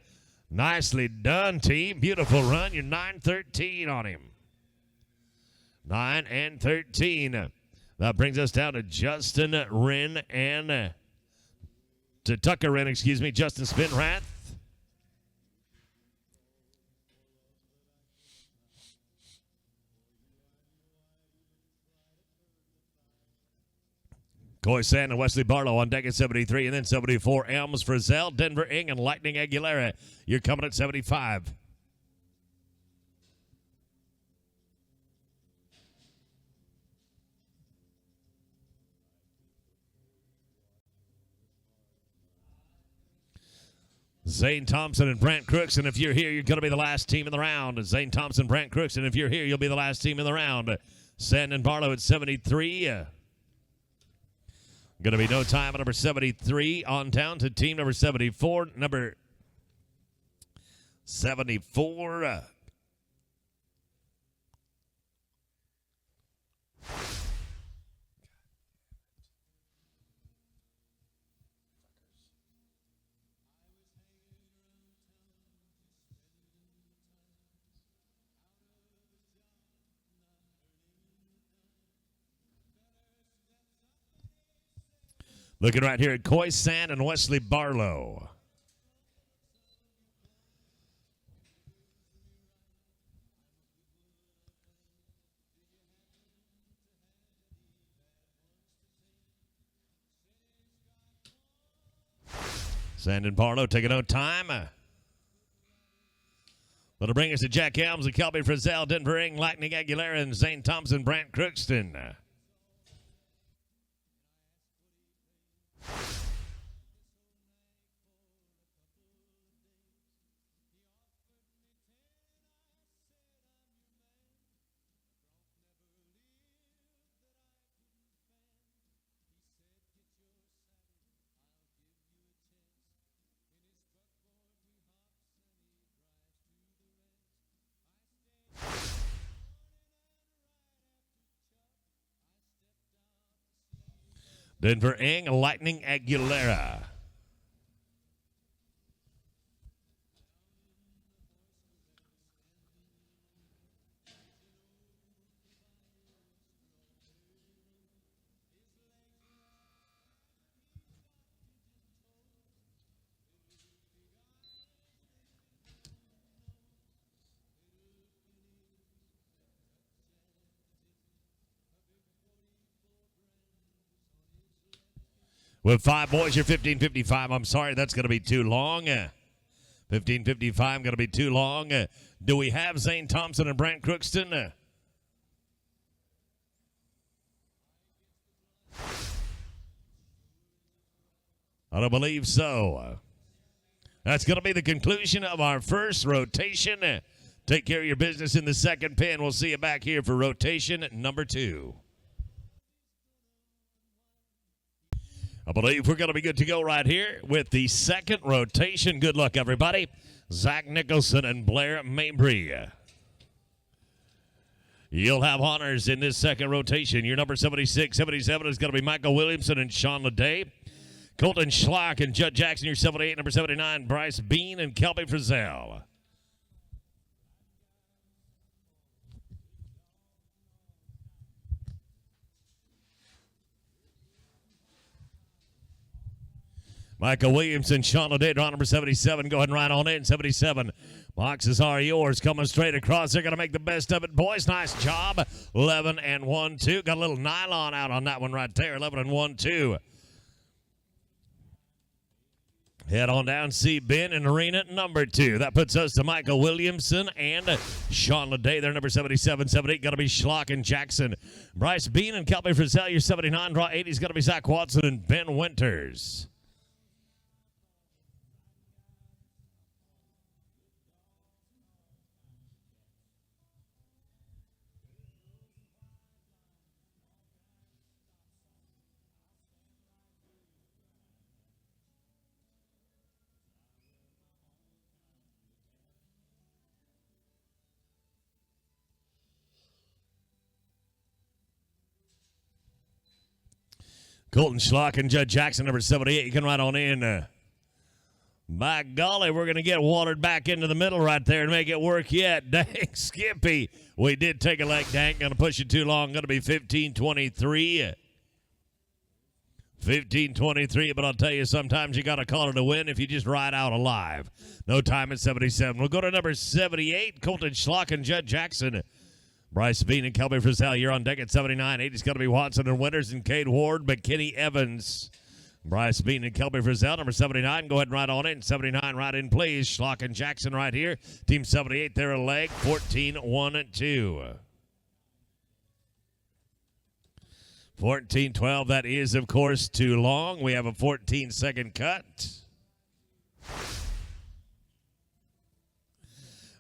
Nicely done, team. Beautiful run. You're 9-13 on him. 9 and 13. That brings us down to Justin Wren and to Tucker Wren, Justin Spinrath. Coy Sand and Wesley Barlow on deck at 73, and then 74, Elms Frizzell, Denver Ing, and Lightning Aguilera. You're coming at 75. Zane Thompson and Brant Crooks, and if you're here, you're going to be the last team in the round. Zane Thompson, Brant Crooks, and if you're here, you'll be the last team in the round. Sand and Barlow at 73. Going to be no time at number 73 on down to team number 74. Number 74. Looking right here at Coy Sand and Wesley Barlow. Sand and Barlow taking no time. That'll bring us to Jack Helms and Kelby Frizzell, Denver Ing, Lightning Aguilera, and Zane Thompson, Brant Crookston. Denver Ing, Lightning Aguilera. With 5 boys, you're 15:55. I'm sorry, that's going to be too long. 15:55 going to be too long. Do we have Zane Thompson and Brant Crookston? I don't believe so. That's going to be the conclusion of our first rotation. Take care of your business in the second pin. We'll see you back here for rotation number 2. I believe we're going to be good to go right here with the second rotation. Good luck, everybody. Zach Nicholson and Blair Mabry. You'll have honors in this second rotation. Your number 76, 77 is going to be Michael Williamson and Sean Leday. Colton Schlock and Judd Jackson, your 78. Number 79, Bryce Bean and Kelby Frizzell. Michael Williamson, Sean Leday, draw number 77. Go ahead and ride on in. 77. Boxes are yours. Coming straight across. They're going to make the best of it. Boys, nice job. 11 and 1-2. Got a little nylon out on that one right there. 11 and 1-2. Head on down, see Ben in arena number 2. That puts us to Michael Williamson and Sean Leday. They're number 77, 78. Going to be Schlock and Jackson. Bryce Bean and Kelby Frizzell, your 79. Draw 80 is going to be Zach Watson and Ben Winters. Colton Schlock and Judd Jackson, number 78. You can ride on in. By golly, we're going to get watered back into the middle right there and make it work yet. Dang, Skippy. We did take a leg, dang. Going to push it too long. Going to be 15-23. 15-23, but I'll tell you, sometimes you got to call it a win if you just ride out alive. No time at 77. We'll go to number 78, Colton Schlock and Judd Jackson. Bryce Bean and Kelby Frizzell, you're on deck at 79. 80's going to be Watson and Winters and Cade Ward, McKinney Evans. Bryce Bean and Kelby Frizzell, number 79. Go ahead and ride on in. 79, right in, please. Schlock and Jackson right here. Team 78, they're a leg. 14-1-2. 14-12, that is, of course, too long. We have a 14-second cut.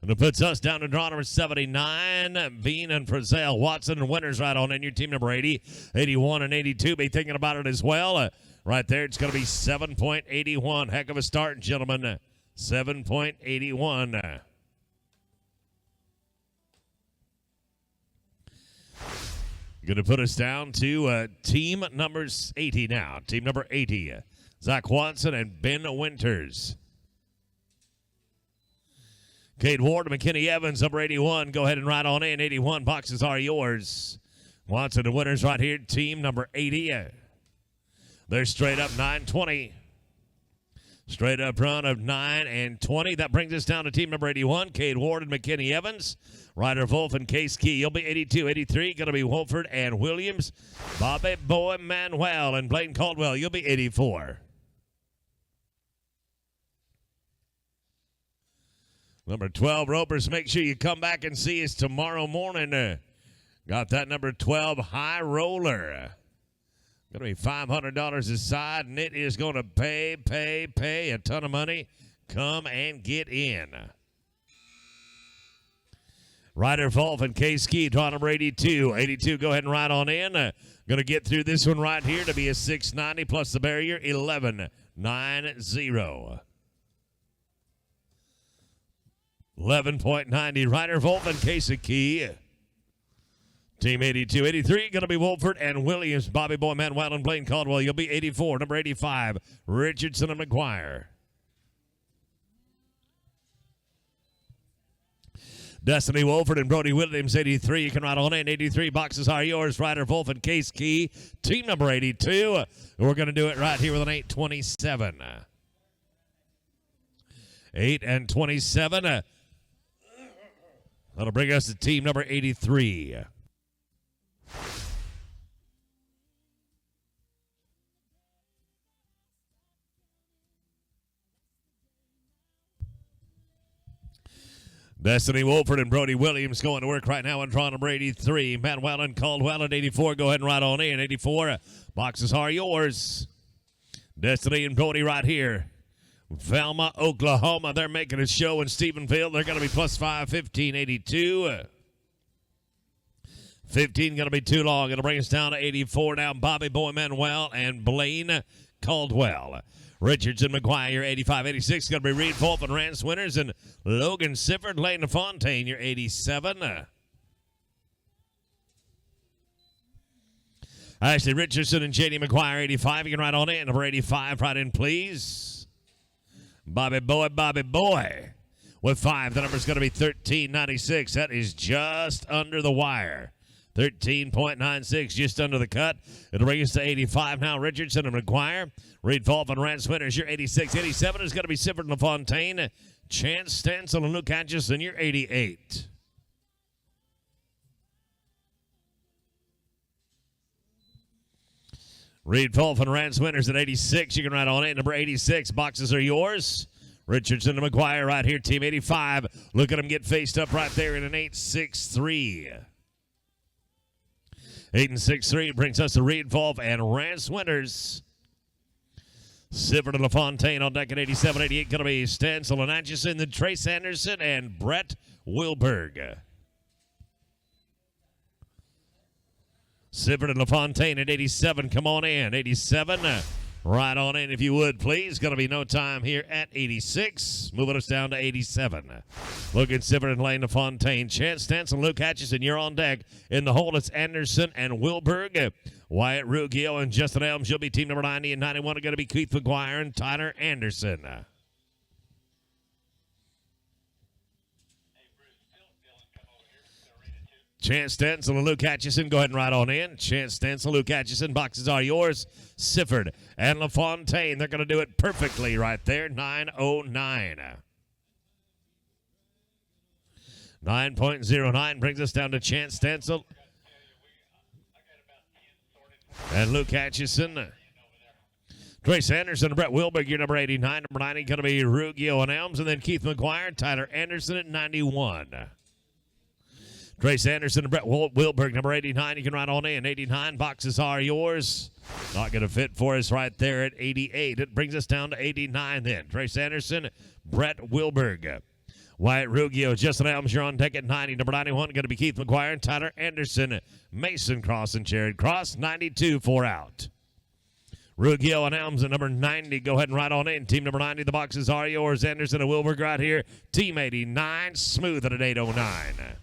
And it puts us down to draw number 79. Bean and Frizzell, Watson and Winters right on in. Your team number 80, 81 and 82. Be thinking about it as well. Right there, it's going to be 7.81. Heck of a start, gentlemen. 7.81. Going to put us down to team numbers 80 now. Team number 80, Zach Watson and Ben Winters. Cade Ward, McKinney Evans, number 81. Go ahead and ride on in. 81 boxes are yours. Watson and Winters right here. Team number 80. They're straight up 9-20. Straight up run of 9 and 20. That brings us down to team number 81. Cade Ward and McKinney Evans. Ryder Wolf and Case Key. You'll be 82, 83. Going to be Wolford and Williams. Bobby Boy Manuel and Blaine Caldwell. You'll be 84. Number 12, Ropers, make sure you come back and see us tomorrow morning. Got that number 12, High Roller. Going to be $500 a side, and it is going to pay a ton of money. Come and get in. Ryder Wolf and Case Key, draw number 82. 82, go ahead and ride on in. Going to get through this one right here to be a 690 plus the barrier, 11.90. 11.90, Ryder Wolf and Casey Key. Team 82, 83, going to be Wolford and Williams, Bobby Boy Manuel and Blaine Caldwell. You'll be 84, number 85, Richardson and McGuire. Destiny Wolford and Brody Williams, 83. You can ride on in. 83 boxes are yours. Ryder Wolf and Case Key, team number 82. We're going to do it right here with an 827. 8 and 27. That'll bring us to team number 83. Destiny Wolford and Brody Williams going to work right now on draw number 83. Manuel and Caldwell at 84. Go ahead and ride on in. 84. Boxes are yours. Destiny and Brody right here. Velma, Oklahoma. They're making a show in Stephenville. They're going to be plus 5, 1582. 15 going to be too long. It'll bring us down to 84 now. Bobby Boy Manuel and Blaine Caldwell. Richardson McGuire, 85, 86. Going to be Reed Wolf and Rance Winters and Logan Sifford. Lane LaFontaine, you're 87. Ashley Richardson and J.D. McGuire, 85. You can ride on in. Number 85, right in, please. Bobby Boy. With 5, the number's going to be 1396. That is just under the wire. 13.96, just under the cut. It'll bring us to 85 now. Richardson and McGuire. Reed Wolf and Rance Winters, you're 86. 87 is going to be Sifford and LaFontaine. Chance Stencil and Luke Atchison, you're 88. Reed Wolf and Rance Winters at 86. You can ride on it. Number 86. Boxes are yours. Richardson and McGuire right here. Team 85. Look at them get faced up right there in an 8-6-3. 8-6-3 brings us to Reed Wolf and Rance Winters. Sifford and LaFontaine on deck at 87, 88. Going to be Stansel and Atchison, then Trace Anderson and Brett Wilberg. Sifford and LaFontaine at 87. Come on in. 87. Right on in if you would, please. Going to be no time here at 86. Moving us down to 87. Look at Sifford and Lane LaFontaine. Chance Stansel, Luke Atchison, you're on deck. In the hole, it's Anderson and Wilberg. Wyatt Ruggiero and Justin Elms. You'll be team number 90 and 91 are going to be Keith McGuire and Tyler Anderson. Chance Stansel and Luke Atchison, go ahead and ride on in. Chance Stansel, Luke Atchison, boxes are yours. Sifford and LaFontaine, they're going to do it perfectly right there. 909. 9.09 brings us down to Chance Stansel and Luke Atchison. Trace Anderson and Brett Wilberg, your number 89. Number 90 going to be Ruggiero and Elms, and then Keith McGuire, Tyler Anderson at 91. Trace Anderson and Brett Wilberg, number 89. You can ride on in. 89 boxes are yours. Not going to fit for us right there at 88. It brings us down to 89 then. Trace Anderson, Brett Wilberg. Wyatt Ruggiero, Justin Elms, you're on deck at 90. Number 91 going to be Keith McGuire and Tyler Anderson. Mason Cross and Jared Cross, 92, 4 out. Ruggiero and Elms at number 90. Go ahead and ride on in. Team number 90, the boxes are yours. Anderson and Wilberg right here. Team 89, smooth at an 809.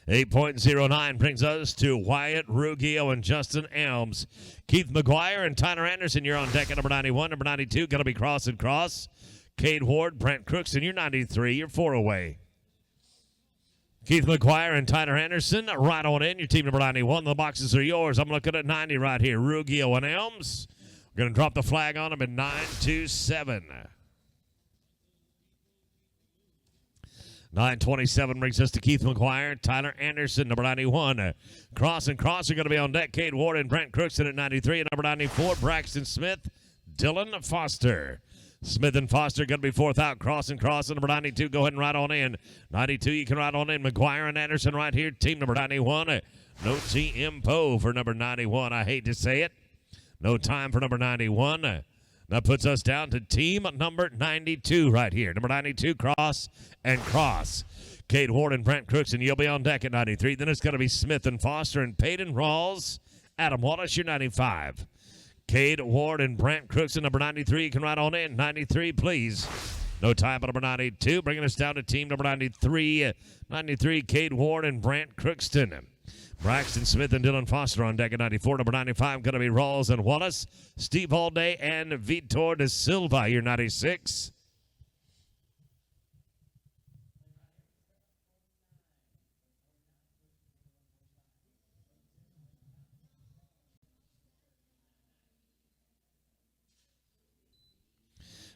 8.09 brings us to Wyatt Ruggiero and Justin Elms. Keith McGuire and Tyler Anderson, you're on deck at number 91. Number 92, going to be Cross and Cross. Cade Ward, Brent Crookston, you're 93. You're 4 away. Keith McGuire and Tyler Anderson, right on in. Your team number 91. The boxes are yours. I'm looking at 90 right here. Ruggiero and Elms. We're going to drop the flag on them at 927. 927 brings us to Keith McGuire, Tyler Anderson, number 91. Cross and Cross are going to be on deck. Cade Ward and Brent Crookston at 93. And number 94, Braxton Smith, Dylan Foster. Smith and Foster going to be 4th out. Cross and Cross, number 92. Go ahead and ride on in. 92, you can ride on in. McGuire and Anderson right here. Team number 91. No TM Poe for number 91. I hate to say it. No time for number 91. That puts us down to team number 92 right here. Number 92, Cross and Cross. Cade Ward and Brent Crookston, you'll be on deck at 93. Then it's going to be Smith and Foster and Peyton Rawls. Adam Wallace, you're 95. Cade Ward and Brent Crookston, number 93. You can ride on in. 93, please. No time for number 92. Bringing us down to team number 93. 93, Cade Ward and Brent Crookston. Braxton Smith and Dylan Foster on deck at 94. Number 95 going to be Rawls and Wallace. Steve Halday and Vitor de Silva, you're 96.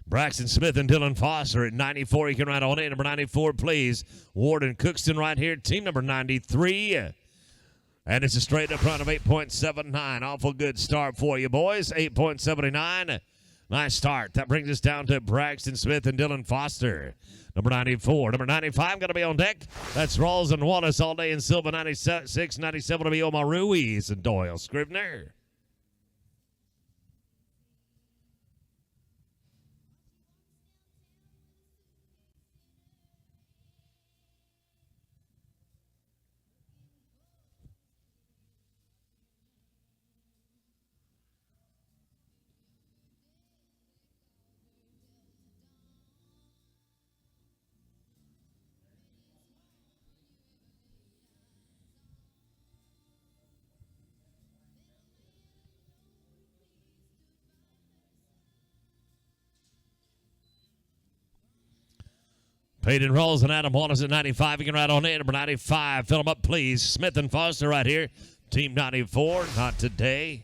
Braxton Smith and Dylan Foster at 94. You can ride on in. Number 94, please. Ward and Crookston right here. Team number 93. And it's a straight up run of 8.79. Awful good start for you, boys. 8.79. Nice start. That brings us down to Braxton Smith and Dylan Foster. Number 94. Number 95 going to be on deck. That's Rawls and Wallace all day in Silva. 96, 97 will be Omar Ruiz and Doyle Scrivener. Peyton Rawls and Adam Wallace at 95. You can ride on in. Number 95. Fill them up, please. Smith and Foster right here. Team 94. Not today.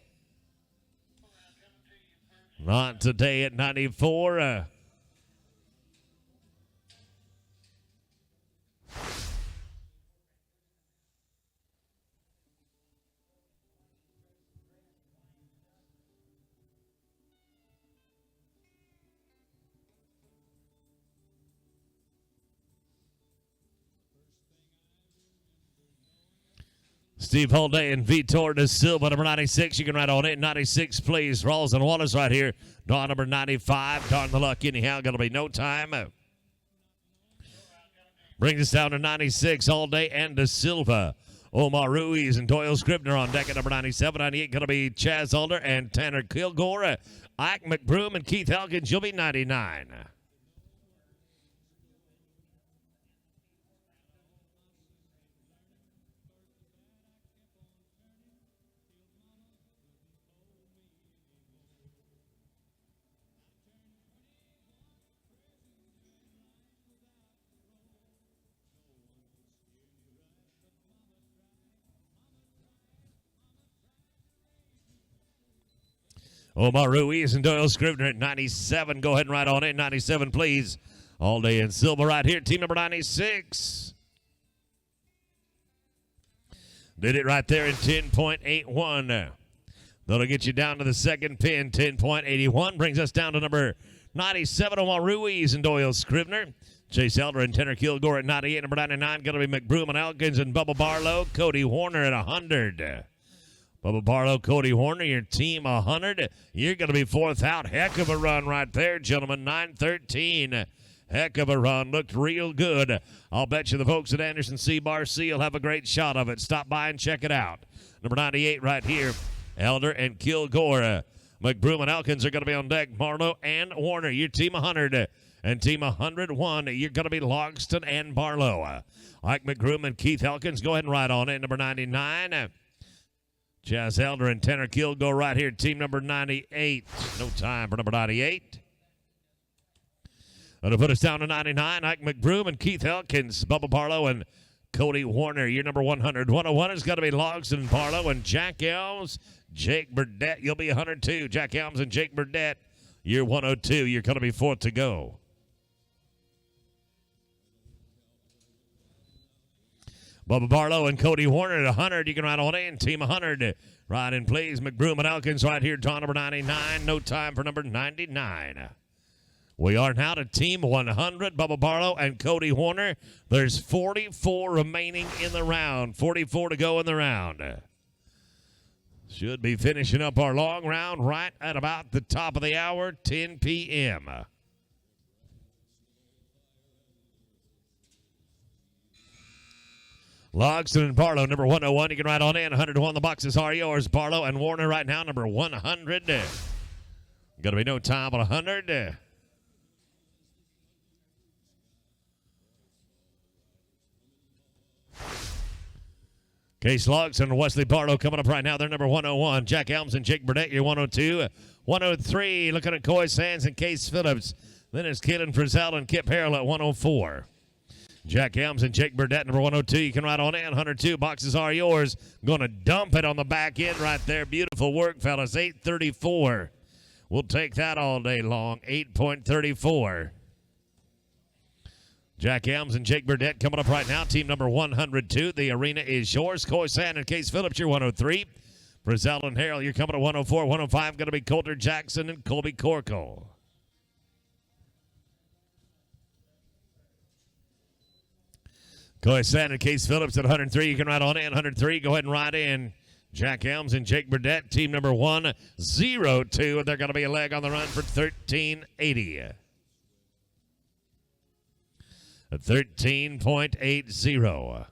Not today at 94. Steve Holday and Vitor da Silva, number 96. You can ride on it. 96, please. Rawls and Wallace right here. Draw number 95. Darn the luck anyhow. Going to be no time. Brings us down to 96. Holday and da Silva. Omar Ruiz and Doyle Scribner on deck at number 97. 98 going to be Chaz Alder and Tanner Kilgore. Ike McBroom and Keith Elkins. You'll be 99. Omar Ruiz and Doyle Scribner at 97. Go ahead and ride on in. 97, please. All day in silver right here. Team number 96. Did it right there in 10.81. That'll get you down to the second pin. 10.81 brings us down to number 97. Omar Ruiz and Doyle Scribner. Chase Elder and Tanner Kilgore at 98. Number 99 going to be McBroom and Elkins and Bubba Barlow. Cody Horner at 100. Bubba Barlow, Cody Horner, your team 100. You're going to be fourth out. Heck of a run right there, gentlemen. 9:13. Heck of a run. Looked real good. I'll bet you the folks at Anderson C. Bar C will have a great shot of it. Stop by and check it out. Number 98 right here. Elder and Kilgore. McBroom and Elkins are going to be on deck. Barlow and Warner, your team 100. And team 101, you're going to be Logston and Barlow. Ike McBroom and Keith Elkins, go ahead and ride on it. Number 99. Chaz Elder and Tanner Kilgore right here. Team number 98. No time for number 98. That'll put us down to 99. Ike McBroom and Keith Elkins. Bubba Barlow and Cody Warner. Your number 100. 101 is going to be Logston Barlow and Jack Elms. Jake Burdett. You'll be 102. Jack Elms and Jake Burdett. You're 102. You're going to be fourth to go. Bubba Barlow and Cody Warner at 100. You can ride on in. Team 100. Ride in, please. McBroom and Elkins right here. Draw number 99. No time for number 99. We are now to Team 100. Bubba Barlow and Cody Warner. There's 44 remaining in the round. 44 to go in the round. Should be finishing up our long round right at about the top of the hour, 10 p.m. Logston and Barlow, number 101. You can ride on in. 101. The boxes are yours. Barlow and Warner right now, number 100. Going to be no time on 100. Case Logston and Wesley Barlow coming up right now. They're number 101. Jack Elms and Jake Burdett, you're 102. 103, looking at Coy Sands and Case Phillips. Then it's Kaden Frizzell and Kip Harrell at 104. Jack Elms and Jake Burdett, number 102. You can ride on in. 102. Boxes are yours. Going to dump it on the back end right there. Beautiful work, fellas. 8:34. We'll take that all day long. 8.34. Jack Elms and Jake Burdett coming up right now. Team number 102. The arena is yours. Coy Sand and Case Phillips, you're 103. Frizzell and Harrell, you're coming at 104. 105 going to be Coulter Jackson and Colby Corkle. Coy Sand and Case Phillips at 103. You can ride on in. 103. Go ahead and ride in. Jack Elms and Jake Burdett, team number 102. They're going to be a leg on the run for 1380. At 13.80.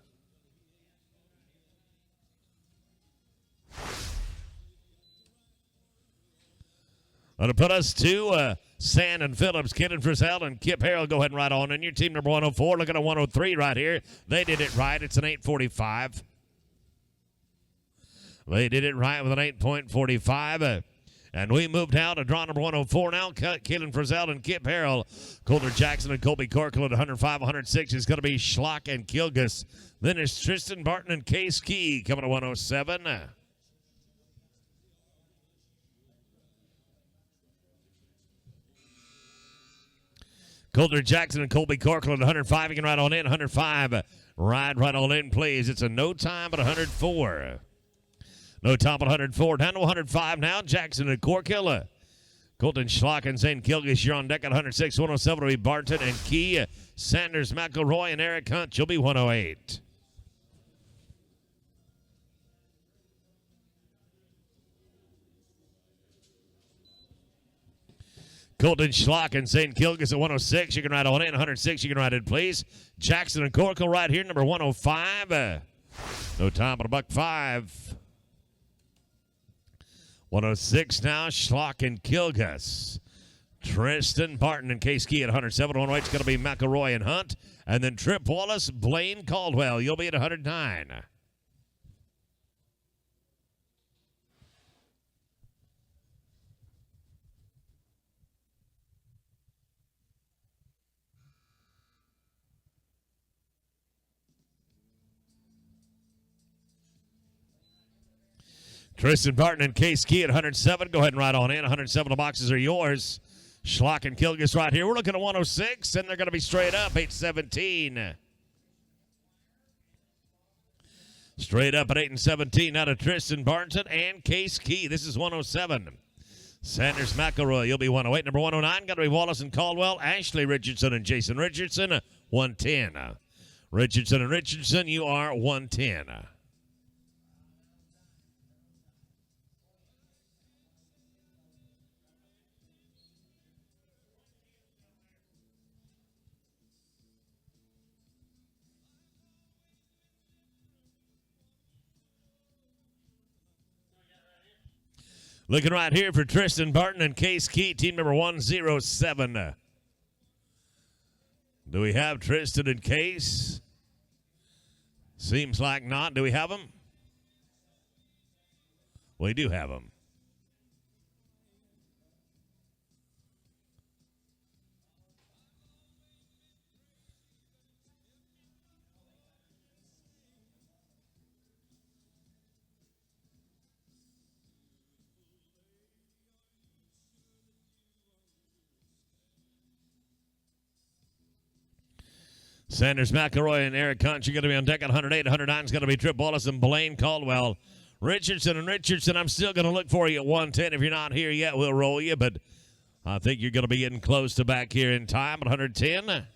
That'll put us to Sand and Phillips, Kaden Frizzell, and Kip Harrell. Go ahead and ride on. And your team number 104, looking at 103 right here. They did it right. It's an 8:45. They did it right with an 8.45. And we moved out to draw number 104 now. Kaden Frizzell and Kip Harrell. Coulter Jackson and Colby Corkle at 105. 106 is going to be Schlock and Kilgus. Then it's Tristan Barton and Case Key coming to 107. Coulter Jackson and Colby Corkle at 105. You can ride on in. 105. Ride right on in, please. It's a no time at 104. No time at 104. Down to 105 now. Jackson and Corkilla. Colton Schlock and Zane Kilgus. You're on deck at 106. 107 will be Barton and Key. Sanders, McElroy, and Eric Hunt. You'll be 108. Colton Schlock and St. Kilgus at 106. You can ride on in. 106, you can ride in, please. Jackson and Corkle right here, number 105. No time but $1.05. 106 now, Schlock and Kilgus. Tristan Barton and Case Key at 107. 108 is going to be McElroy and Hunt. And then Trip Wallace, Blaine Caldwell. You'll be at 109. Tristan Barton and Case Key at 107. Go ahead and ride on in. 107 of the boxes are yours. Schlock and Kilgus right here. We're looking at 106, and they're going to be straight up, 817. Straight up at 8 and 17 out of Tristan Barton and Case Key. This is 107. Sanders McElroy, you'll be 108. Number 109, got to be Wallace and Caldwell. Ashley Richardson and Jason Richardson, 110. Richardson and Richardson, you are 110. Looking right here for Tristan Barton and Case Key, team number 107. Do we have Tristan and Case? Seems like not. Do we have them? We do have them. Sanders McElroy and Eric Hunt, you're going to be on deck at 108. 109 is going to be Trip Wallace and Blaine Caldwell. Richardson and Richardson, I'm still going to look for you at 110. If you're not here yet, we'll roll you, but I think you're going to be getting close to back here in time at 110.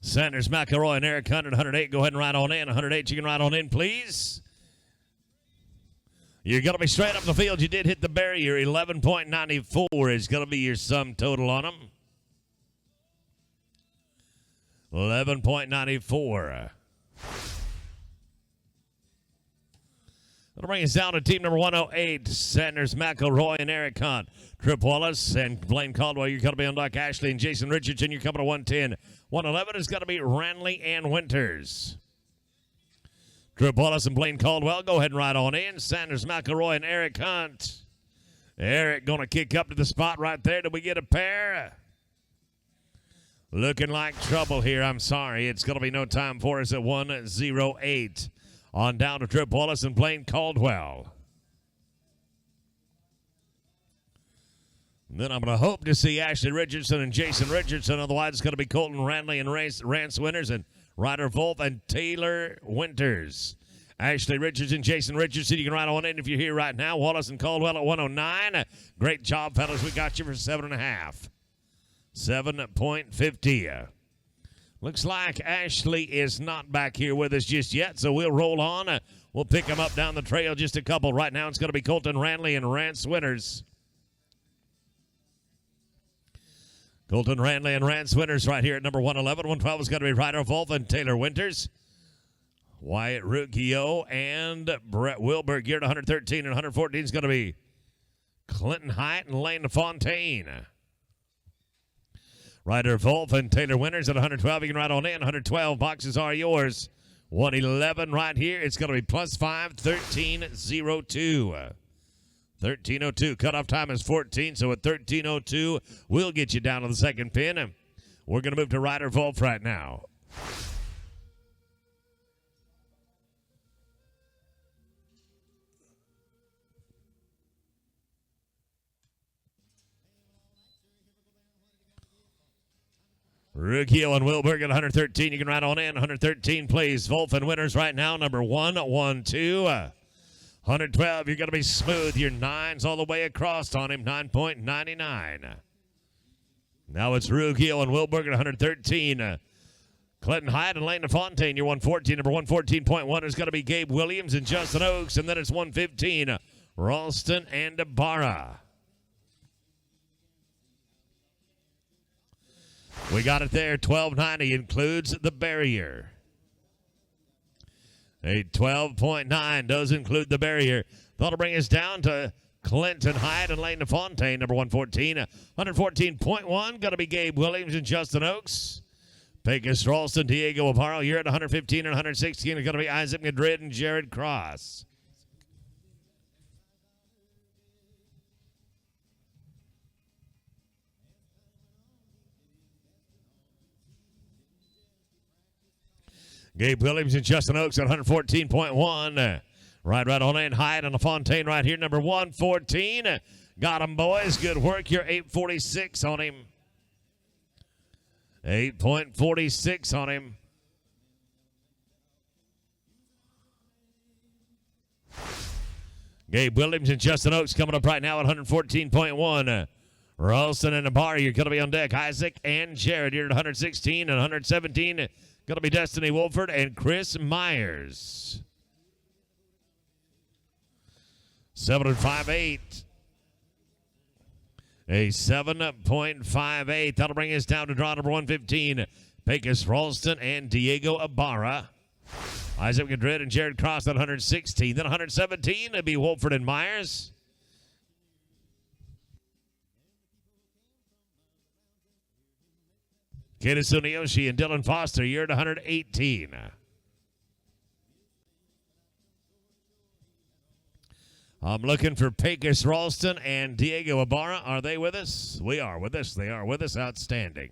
Sanders, McElroy, and Eric Hunt at 108. Go ahead and ride on in. 108, you can ride on in, please. You're going to be straight up the field. You did hit the barrier. 11.94 is going to be your sum total on them. 11.94. That'll bring us down to team number 108, Sanders, McElroy, and Eric Hunt. Trip Wallace and Blaine Caldwell, you're going to be on deck. Ashley and Jason Richardson, you're coming to 110. 111 is going to be Ranley and Winters. Trip Wallace and Blaine Caldwell, go ahead and ride on in. Sanders, McElroy, and Eric Hunt. Eric going to kick up to the spot right there. Did we get a pair? Looking like trouble here. I'm sorry. It's going to be no time for us at 108. On down to Trip Wallace and Blaine Caldwell. And then I'm going to hope to see Ashley Richardson and Jason Richardson. Otherwise, it's going to be Colton Ranley and Rance Winters and Ryder Wolf and Taylor Winters. Ashley Richardson, Jason Richardson, you can ride on in if you're here right now. Wallace and Caldwell at 109. Great job, fellas. We got you for 7.5. 7.50. Looks like Ashley is not back here with us just yet, so we'll roll on. We'll pick him up down the trail just a couple. Right now it's going to be Colton Ranley and Rance Winters. Colton Ranley and Rance Winters right here at number 111. 112 is going to be Ryder Wolf and Taylor Winters. Wyatt Ruggiero and Brett Wilbur geared 113 and 114 is going to be Clinton Hyatt and Lane Fontaine. Ryder Wolf and Taylor Winters at 112. You can ride on in. 112 boxes are yours. 111 right here. It's going to be +5, 1302. 1302. Cutoff time is 14, so at 1302, we'll get you down to the second pin. We're going to move to Ryder Wolf right now. Ruggiero and Wilberg at 113. You can ride on in. 113 plays Wolf and winners right now. Number 1, 1, 2. 112, you're going to be smooth. Your 9s all the way across on him. 9.99. Now it's Ruggiero and Wilberg at 113. Clinton Hyde and Lane LaFontaine, you're 114. Number 114.1 is going to be Gabe Williams and Justin Oaks. And then it's 115, Ralston and Ibarra. We got it there. 1290 includes the barrier. A 12.9 does include the barrier. That'll bring us down to Clinton Hyde and Lane LaFontaine, number 114. 114.1, going to be Gabe Williams and Justin Oaks. Pecos Ralston, Diego Ibarra. You're at 115 and 116. It's going to be Isaac Madrid and Jared Cross. Gabe Williams and Justin Oaks at 114.1. Right on in. Hyde and LaFontaine right here, number 114. Got him, boys. Good work. You're 846 on him. 8.46 on him. Gabe Williams and Justin Oaks coming up right now at 114.1. Ralston and Ibarra, you're going to be on deck. Isaac and Jared, you're at 116 and 117. Going to be Destiny Wolford and Chris Myers. 7.58. A 7.58. That'll bring us down to draw number 115. Pecos Ralston and Diego Ibarra. Isaac Madrid and Jared Cross at 116. Then 117 it'll be Wolford and Myers. Kenneth Sunioshi and Dylan Foster, you're at 118. I'm looking for Pecos Ralston and Diego Ibarra. Are they with us? We are with us. They are with us. Outstanding.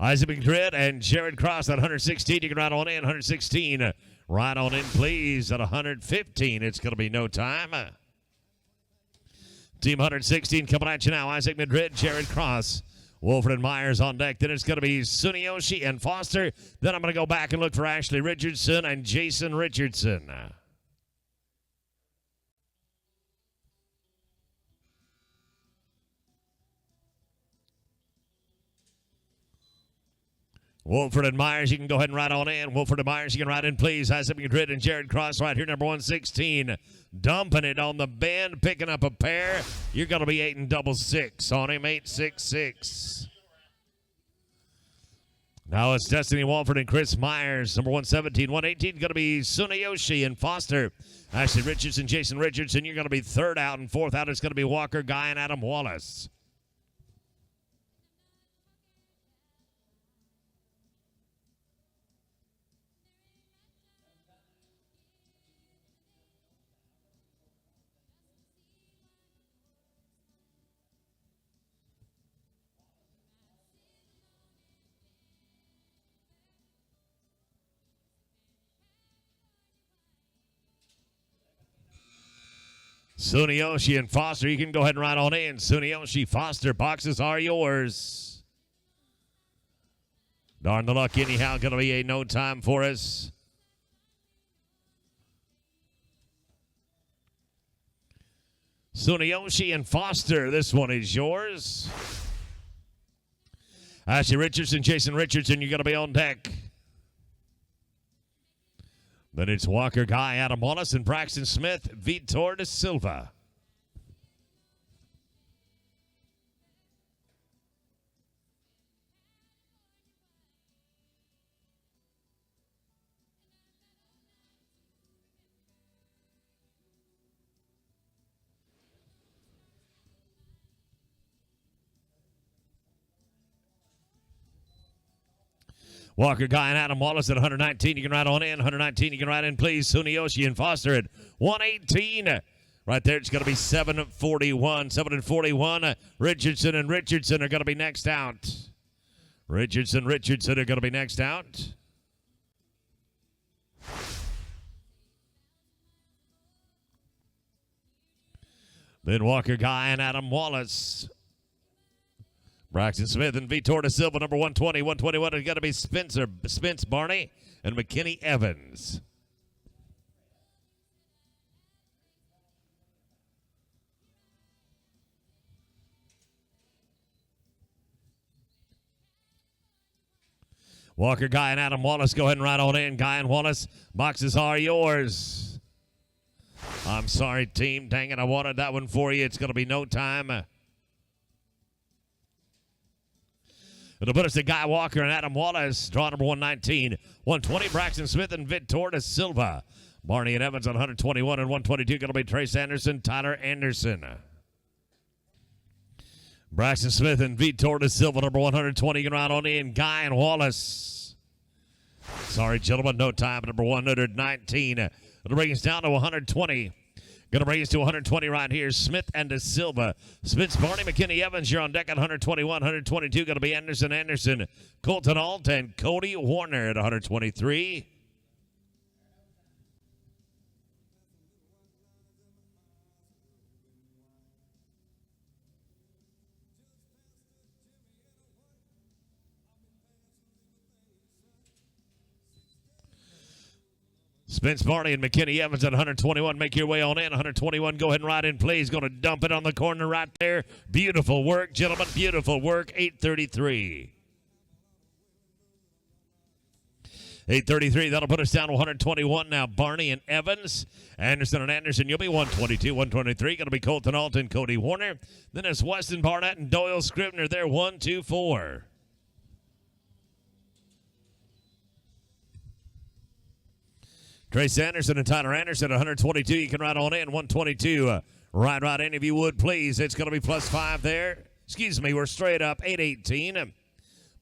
Isaac Madrid and Jared Cross at 116. You can ride on in. 116. Ride on in, please. At 115. It's going to be no time. Team 116 coming at you now. Isaac Madrid, Jared Cross, Wolford and Myers on deck. Then it's going to be Sunioshi and Foster. Then I'm going to go back and look for Ashley Richardson and Jason Richardson. Wolford and Myers, you can go ahead and ride on in. Wolford and Myers, you can ride in, please. Isaac Madrid and Jared Cross right here, number 116. Dumping it on the bend, picking up a pair. You're going to be 8 and double 6 on him, 866. Now it's Destiny Wolford and Chris Myers, number 117. 118 going to be Sunioshi and Foster. Ashley Richardson, Jason Richardson, you're going to be third out, and fourth out is going to be Walker Guy and Adam Wallace. Sunioshi and Foster, you can go ahead and ride on in. Sunioshi, Foster, boxes are yours. Darn the luck anyhow, going to be a no time for us. Sunioshi and Foster, this one is yours. Ashley Richardson, Jason Richardson, you're going to be on deck. Then it's Walker Guy, Adam Wallace, and Braxton Smith, Vitor da Silva. Walker Guy and Adam Wallace at 119. You can ride on in. 119. You can ride in, please. Sunioshi and Foster at 118. Right there, it's going to be 7:41. 7:41. Richardson and Richardson are going to be next out. Richardson are going to be next out. Then Walker Guy and Adam Wallace. Braxton Smith and Vitor da Silva, number 120. 121 is going to be Spence Barney and McKinney Evans. Walker Guy and Adam Wallace, go ahead and ride on in. Guy and Wallace, boxes are yours. I'm sorry, team. Dang it, I wanted that one for you. It's going to be no time. It'll put us to Guy Walker and Adam Wallace. Draw number 119. 120, Braxton Smith and Vitor da Silva. Barney and Evans on 121 and 122. Going to be Trace Anderson, Tyler Anderson. Braxton Smith and Vitor da Silva, number 120. You can ride on in. Guy and Wallace. Sorry, gentlemen, no time. Number 119. It'll bring us down to 120. Going to bring us to 120 right here. Smith and da Silva. Spence Barney, McKinney Evans. You're on deck at 121. 122. Going to be Anderson. Colton Alt and Cody Warner at 123. Spence Barney and McKinney Evans at 121. Make your way on in. 121. Go ahead and ride in, please. Going to dump it on the corner right there. Beautiful work, gentlemen. Beautiful work. 833. 833. That'll put us down to 121 now. Barney and Evans. Anderson and Anderson. You'll be 122. 123. Going to be Colton Alton, Cody Warner. Then it's Weston Barnett and Doyle Scribner there. 124. Trace Anderson and Tyler Anderson at 122. You can ride on in. 122. Ride in if you would, please. It's going to be +5 there. Excuse me, we're straight up. 818.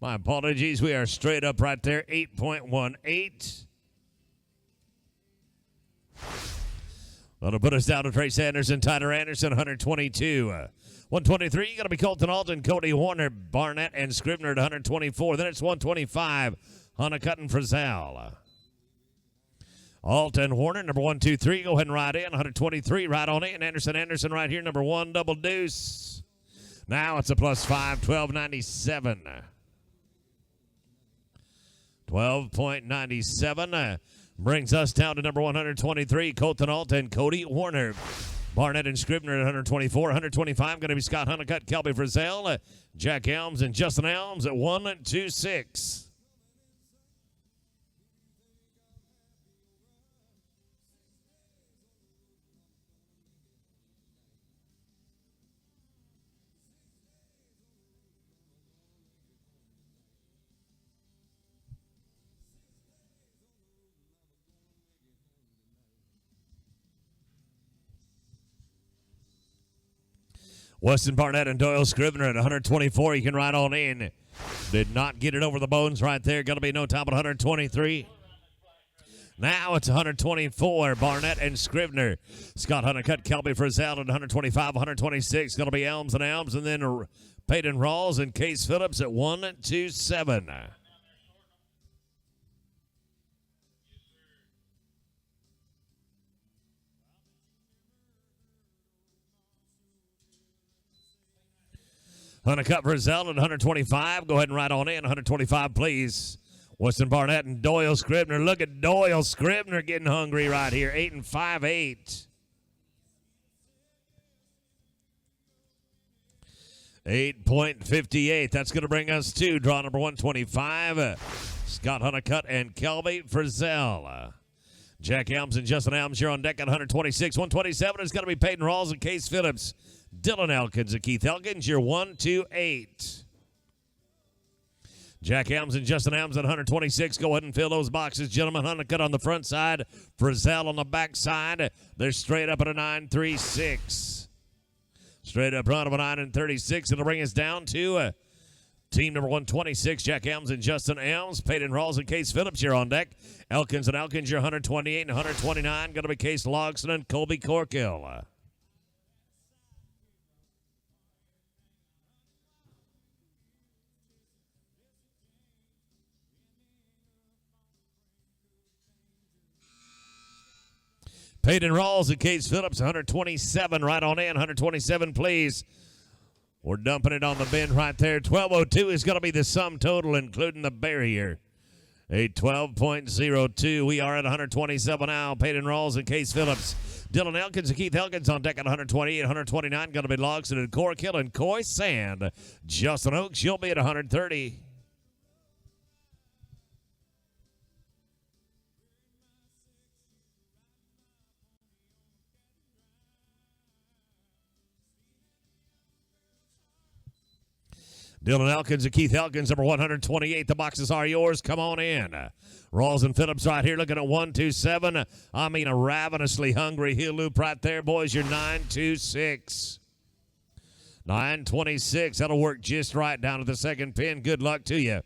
My apologies. We are straight up right there. 8.18. That'll put us down to Trace Anderson, Tyler Anderson, 122. 123, you're going to be Colton Alton, Cody Warner, Barnett, and Scribner at 124. Then it's 125. Honeycutt and Frizzell. Alton Warner, number 123. Go ahead and ride in. 123, right on in. Anderson right here, number 1, double deuce. Now it's a +5, 12.97. 12.97 brings us down to number 123. Colton Alton, Cody Warner. Barnett and Scribner at 124. 125 going to be Scott Honeycutt, Kelby Frizzell, Jack Elms, and Justin Elms at 126. Weston Barnett and Doyle Scribner at 124. You can ride on in. Did not get it over the bones right there. Going to be no time at 123. Now it's 124. Barnett and Scribner. Scott Honeycutt, Kelby Frizzell at 125. 126. Going to be Elms and Elms. And then Peyton Rawls and Case Phillips at 127. Honeycutt Frizzell at 125. Go ahead and ride on in. 125, please. Weston Barnett and Doyle Scribner. Look at Doyle Scribner getting hungry right here. 8 and 5, 8. 8.58. That's going to bring us to draw number 125. Scott Honeycutt and Kelby Frizzell. Jack Elms and Justin Elms, you're on deck at 126. 127 is going to be Peyton Rawls and Case Phillips. Dylan Elkins and Keith Elkins, you're 128. Jack Elms and Justin Elms at 126. Go ahead and fill those boxes, gentlemen. Honeycutt on the front side, Frizzell on the back side. They're straight up at a 936. Straight up front of a 9 and 36. It'll bring us down to Team number 126, Jack Elms and Justin Elms. Peyton Rawls and Case Phillips here on deck. Elkins and Elkins, your 128 and 129. Going to be Case Logson and Colby Corkill. Peyton Rawls and Case Phillips, 127 right on in. 127, please. We're dumping it on the bin right there. 12:02 is going to be the sum total, including the barrier. A 12.02. We are at 127 now. Peyton Rawls and Case Phillips. Dylan Elkins and Keith Elkins on deck at 128, 129. Going to be Logson and Corkill and Coy Sand. Justin Oaks, you'll be at 130. Dylan Elkins and Keith Elkins, number 128. The boxes are yours. Come on in. Rawls and Phillips right here looking at 127. I mean, a ravenously hungry heel loop right there, boys. You're 926. 926. That'll work just right down to the second pin. Good luck to you.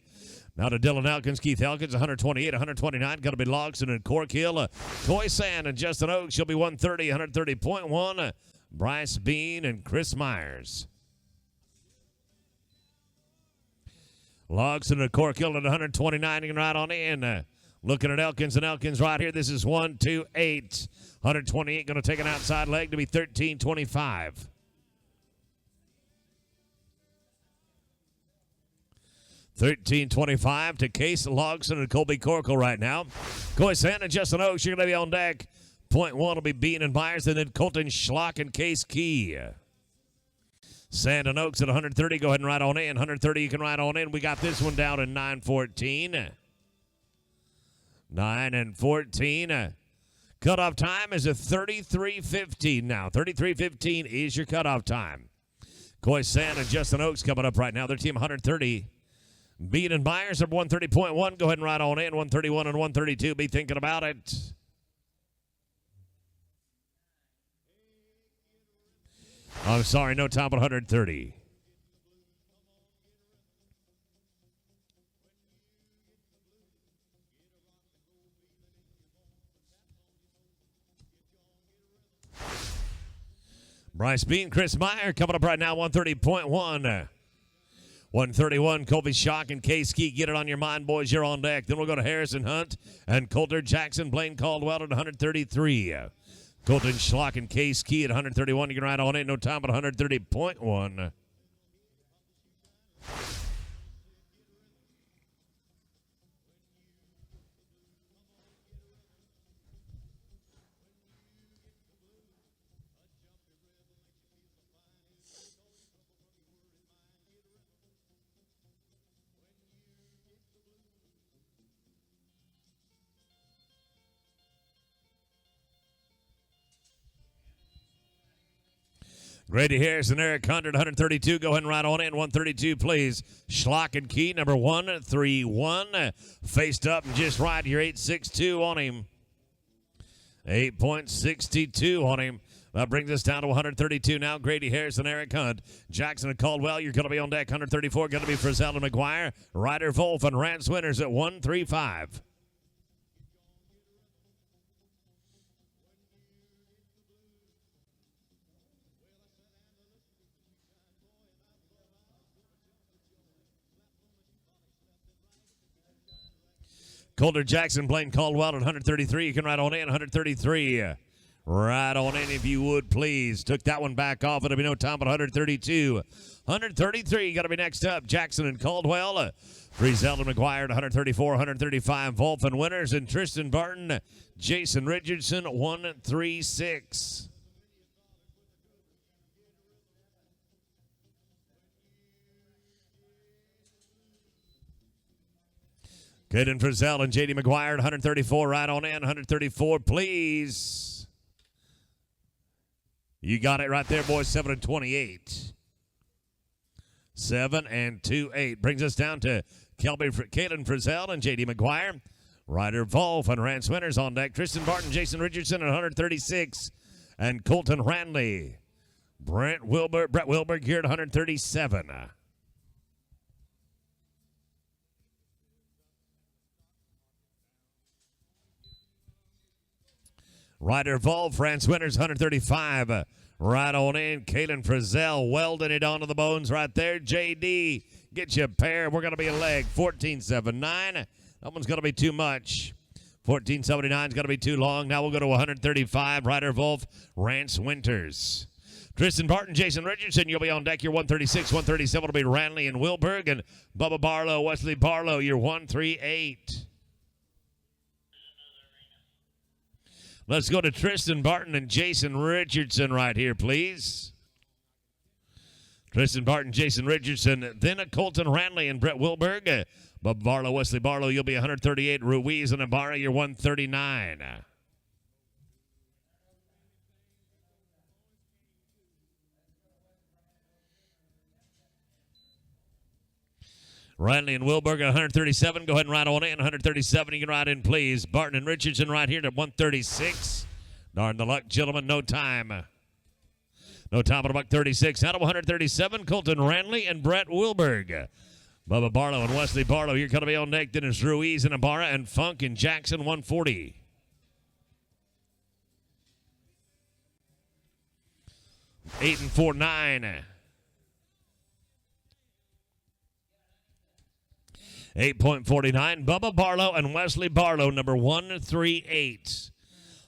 Now to Dylan Elkins, Keith Elkins, 128, 129. Going to be Logson and Corkill. Coy Sand and Justin Oaks. She'll be 130, 130.1. Bryce Bean and Chris Myers. Logson and Corkill at 129 and right on in. Looking at Elkins and Elkins right here. This is 128. 128 going to take an outside leg to be 1325. $13.25 to Case Logson and Colby Corkill right now. Coy Sand and Justin Oaks, you're going to be on deck. Point one will be Bean and Myers, and then Colton Schlock and Case Key. Sand and Oaks at 130. Go ahead and ride on in. 130, you can ride on in. We got this one down in 9:14. 9:14. Cutoff time is a 33:15 now. 33:15 is your cutoff time. Coy Sand and Justin Oaks coming up right now. Their team 130. Bean and Myers are 130.1. Go ahead and ride on in. 131 and 132. Be thinking about it. I'm sorry, no top at 130. Bryce Bean, Chris Meyer coming up right now, 130.1. 131, Colby Schlock and Case Key. Get it on your mind, boys. You're on deck. Then we'll go to Harrison Hunt and Coulter Jackson, Blaine Caldwell at 133. Colton Schlock and Case Key at 131. You can ride on in. No time but 130.1. Grady Harris and Eric Hunt, 132. Go ahead and ride on in. 132, please. Schlock and Key, number 131. Faced up and just right. You're 8.62 on him. 8.62 on him. That brings us down to 132 now. Grady Harris and Eric Hunt. Jackson and Caldwell, you're going to be on deck. 134, going to be Frizzell and McGuire. Ryder Wolf and Rance Winters at 135. Coulter Jackson, Blaine Caldwell at 133. You can ride on in. 133. Ride on in if you would, please. Took that one back off. It'll be no time but 132. 133. Got to be next up. Jackson and Caldwell. Frizzell and McGuire at 134. 135. Wolf and Winters and Tristan Barton. Jason Richardson, 136. Caden Frizzell and J.D. McGuire at 134. Right on in. 134, please. You got it right there, boys. 7 and 28. 7 and 2-8. Brings us down to Caden Frizzell and J.D. McGuire. Ryder Wolf and Rance Winters on deck. Tristan Barton, Jason Richardson at 136. And Colton Ranley. Brett Wilberg here at 137. Ryder Vol, France Winters, 135. Right on in. Kalen Frizzell welding it onto the bones right there. JD, get you a pair. We're going to be a leg. 14.79. That one's going to be too much. 14.79 is going to be too long. Now we'll go to 135. Ryder Wolf, Rance Winters. Tristan Barton, Jason Richardson, you'll be on deck. Your 136, 137 will be Ranley and Wilberg. And Bubba Barlow, Wesley Barlow, your 138. Let's go to Tristan Barton and Jason Richardson right here, please. Tristan Barton, Jason Richardson, then a Colton Ranley and Brett Wilberg. Bubba Barlow, Wesley Barlow, you'll be 138. Ruiz and Ibarra, you're 139. Ranley and Wilberg at 137. Go ahead and ride on in. 137, you can ride in, please. Barton and Richardson right here at 136. Darn the luck, gentlemen. No time. No time at $136. Out of 137, Colton Ranley and Brett Wilberg. Bubba Barlow and Wesley Barlow, you're going to be on deck. Then it's Ruiz and Ibarra and Funk and Jackson, 140. Eight and 4-9. 8.49, Bubba Barlow and Wesley Barlow, number 138.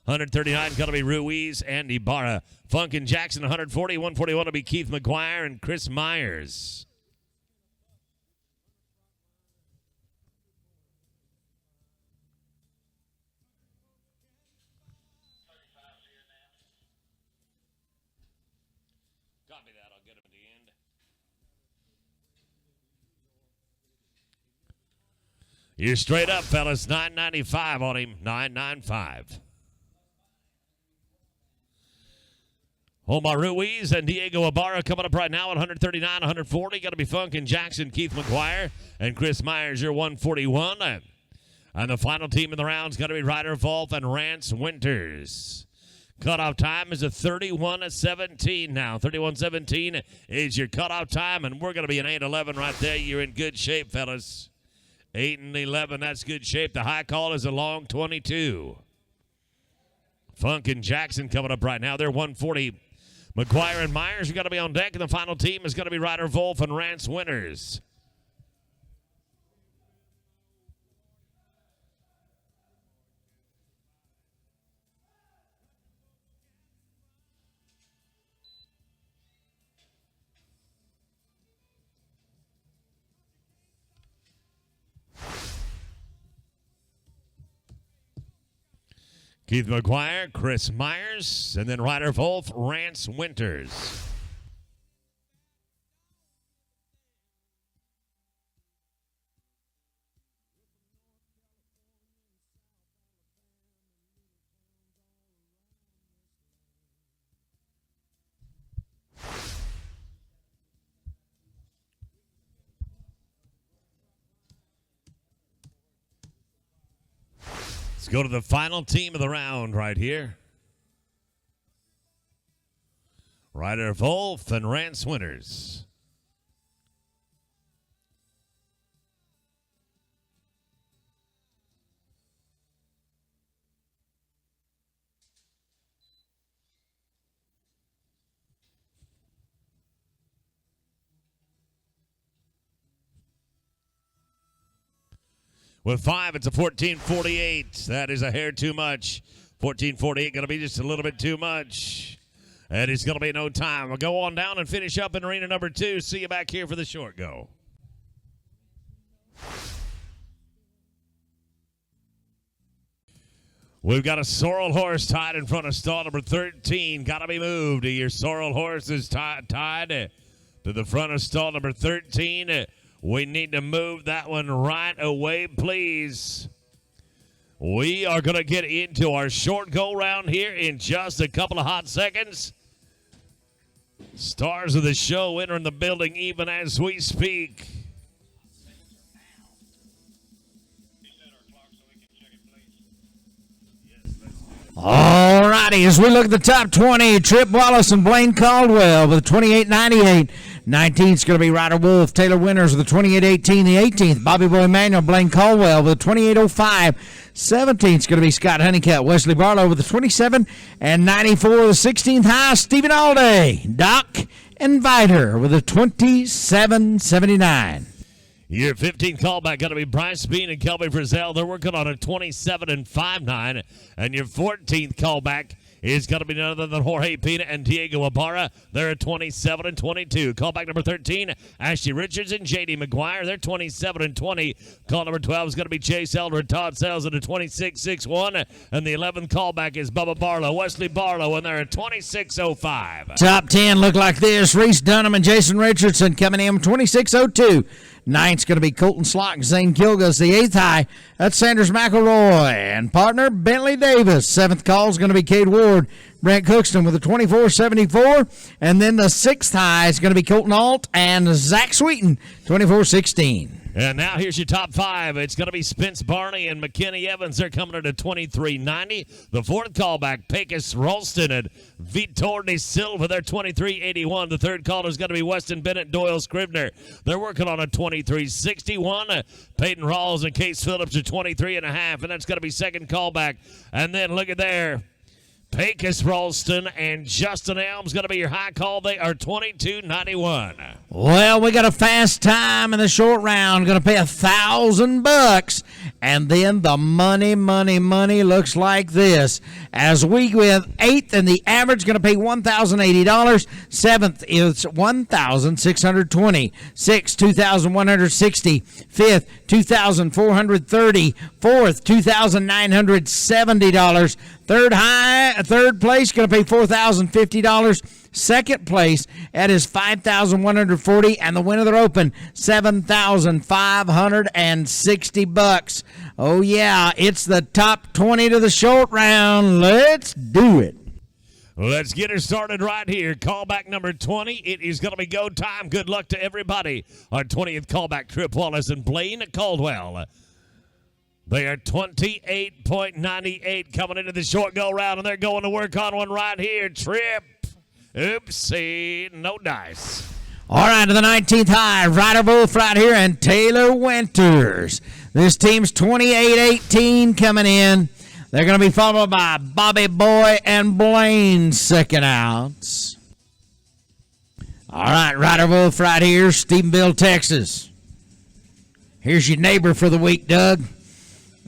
139 going to be Ruiz and Ibarra. Funk and Jackson, 140. 141 will be Keith McGuire and Chris Myers. Copy that. I'll get him at the end. You're straight up, fellas. $9.95 on him. $9.95. Omar Ruiz and Diego Ibarra coming up right now at 139, 140. Going to be Funk and Jackson, Keith McGuire, and Chris Myers, your 141. And the final team in the round is going to be Ryder Wolf and Rance Winters. Cutoff time is a 31-17 now. 31-17 is your cutoff time, and we're going to be an 8-11 right there. You're in good shape, fellas. 8 and 11, that's good shape. The high call is a long 22. Funk and Jackson coming up right now. They're 140. McGuire and Myers are going to be on deck, and the final team is going to be Ryder Wolf and Rance Winters. Keith McGuire, Chris Myers, and then Ryder Wolf, Rance Winters. Let's go to the final team of the round right here. Ryder Wolf and Rance Winters. With 5, it's a 14.48. That is a hair too much. 14.48 going to be just a little bit too much. And it's going to be no time. We'll go on down and finish up in arena number 2. See you back here for the short go. We've got a sorrel horse tied in front of stall number 13. Got to be moved. Your sorrel horse is tied to the front of stall number 13. We need to move that one right away, please. We are going to get into our short go round here in just a couple of hot seconds. Stars of the show entering the building even as we speak. All right. righty, as we look at the top 20, Trip Wallace and Blaine Caldwell with a 28.98. 19th is going to be Ryder Wolf. Taylor Winters with a 28.18. The 18th, Bobby Boy Emanuel, Blaine Caldwell with a 28.05. 17th is going to be Scott Honeycutt. Wesley Barlow with a 27.94. The 16th high, Stephen Alday. Doc and Viter with a 27.79. Your 15th callback going to be Bryce Bean and Kelby Frizzell. They're working on a 27.59. And your 14th callback is going to be none other than Jorge Pina and Diego Ibarra. They're at 27.22. Callback number 13, Ashley Richards and J.D. McGuire. They're 27.20. Call number 12 is going to be Chase Elder and Todd Sells at a 26.61. And the 11th callback is Bubba Barlow, Wesley Barlow, and they're at 26.05. Top 10 look like this. Reese Dunham and Jason Richardson coming in 26.02. Ninth's going to be Colton Slock and Zane Kilgus. The 8th high, that's Sanders McElroy and partner Bentley Davis. 7th call is going to be Cade Ward, Brent Cookston with a 24.74. And then the 6th high is going to be Colton Alt and Zach Sweeten, 24.16. And now here's your top 5. It's going to be Spence Barney and McKinney Evans. They're coming in at 23.90. The 4th callback, Pecos Ralston and Vitor de Silva. They're 23.81. The 3rd caller is going to be Weston Bennett, Doyle Scribner. They're working on a 23.61. Peyton Rawls and Case Phillips are 23.5. And that's going to be 2nd callback. And then look at there. Pecos Ralston and Justin Elms going to be your high call. They are 22.91. Well, we got a fast time in the short round. Going to pay $1,000, and then the money looks like this. As we with 8th, and the average going to pay $1,080. 7th is $1,620. 6th, $2,160. 5th, $2,430. 4th, $2,970. Third place going to pay $4,050. Second place at is $5,140, and the winner of their open $7,560. Oh yeah, it's the top 20 to the short round. Let's do it. Let's get her started right here. Callback number 20. It is going to be go time. Good luck to everybody. Our 20th callback, Trip Wallace and Blaine Caldwell. They are 28.98 coming into the short go round, and they're going to work on one right here. Trip. Oopsie. No dice. All right, to the 19th high. Ryder Wolf right here and Taylor Winters. This team's 28.18 coming in. They're going to be followed by Bobby Boy and Blaine second outs. All right, Ryder Wolf right here, Stephenville, Texas. Here's your neighbor for the week, Doug.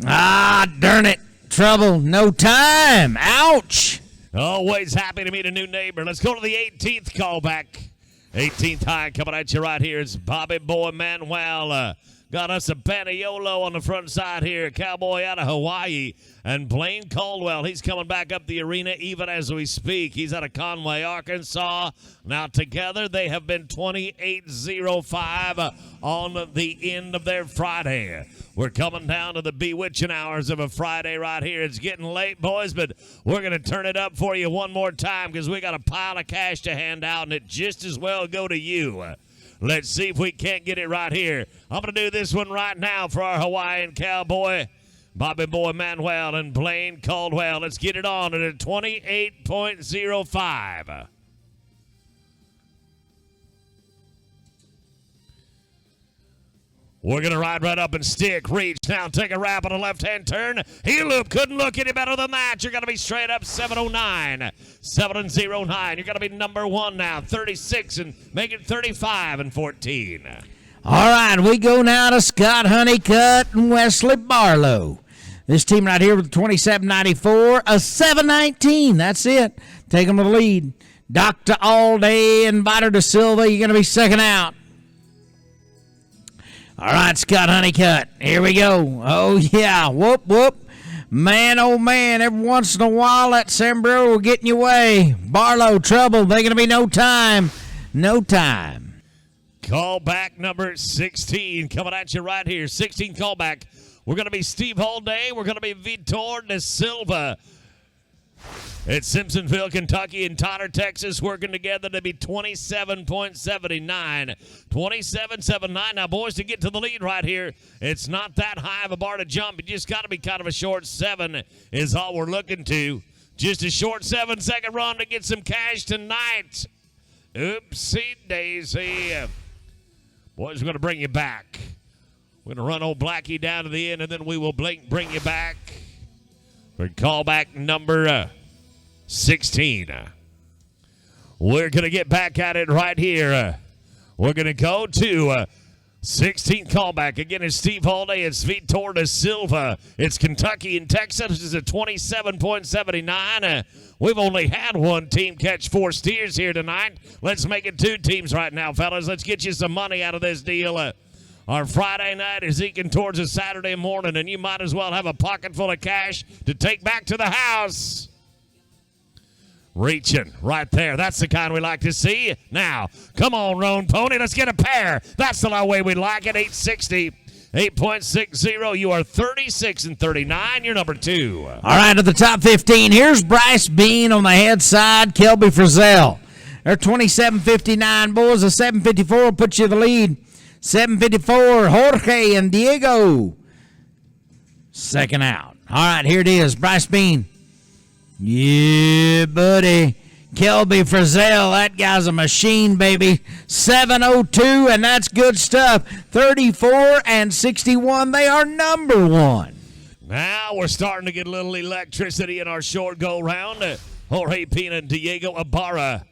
Ah, darn it. Trouble. No time. Ouch. Always happy to meet a new neighbor. Let's go to the 18th callback. 18th high coming at you right here. It's Bobby Boy Manuel. Got us a Paniolo on the front side here. Cowboy out of Hawaii. And Blaine Caldwell, he's coming back up the arena even as we speak. He's out of Conway, Arkansas. Now together they have been 28.05 on the end of their Friday. We're coming down to the bewitching hours of a Friday right here. It's getting late, boys, but we're going to turn it up for you one more time because we got a pile of cash to hand out, and it just as well go to you. Let's see if we can't get it right here. I'm going to do this one right now for our Hawaiian cowboy, Bobby Boy Manuel and Blaine Caldwell. Let's get it on at a 28.05. We're going to ride right up and stick, reach, now take a wrap on a left-hand turn. Heel loop, couldn't look any better than that. You're going to be straight up 709. 709. You're going to be number 1 now, 36, and make it 35 and 14. All right, we go now to Scott Honeycutt and Wesley Barlow. This team right here with 27.94, a 7.19. That's it. Take them to the lead. Dr. Alday and Viter de Silva, you're going to be second out. All right, Scott Honeycutt, here we go. Oh, yeah, whoop, whoop. Man, oh, man, every once in a while that sombrero will get in your way. Barlow, trouble, they're going to be no time. No time. Callback number 16 coming at you right here. 16th callback. We're going to be Steve Halday. We're going to be Vitor de Silva. It's Simpsonville, Kentucky, and Tyler, Texas, working together to be 27.79. 27.79. Now, boys, to get to the lead right here, it's not that high of a bar to jump. You just got to be kind of a short 7 is all we're looking to. Just a short 7-second run to get some cash tonight. Oopsie daisy. Boys, we're going to bring you back. We're going to run old Blackie down to the end, and then we will bring you back for callback number 16. We're going to get back at it right here. We're going to go to 16th callback. Again, it's Steve Holiday. It's Vitor da Silva. It's Kentucky and Texas. It's a 27.79. We've only had one team catch 4 steers here tonight. Let's make it 2 teams right now, fellas. Let's get you some money out of this deal. Our Friday night is eking towards a Saturday morning, and you might as well have a pocket full of cash to take back to the house. Reaching right there. That's the kind we like to see. Now, come on, Roan Pony. Let's get a pair. That's the way we like it. 860, 8.60. You are 36 and 39. You're number 2. All right, to the top 15. Here's Bryce Bean on the head side. Kelby Frizzell. They're 27.59. Boys, a 7.54 will put you in the lead. 7.54, Jorge and Diego. Second out. All right, here it is. Bryce Bean. Yeah, buddy. Kelby Frizzell, that guy's a machine, baby. 7.02, and that's good stuff. 34 and 61, they are number 1. Now we're starting to get a little electricity in our short go-round. Jorge Pina and Diego Ibarra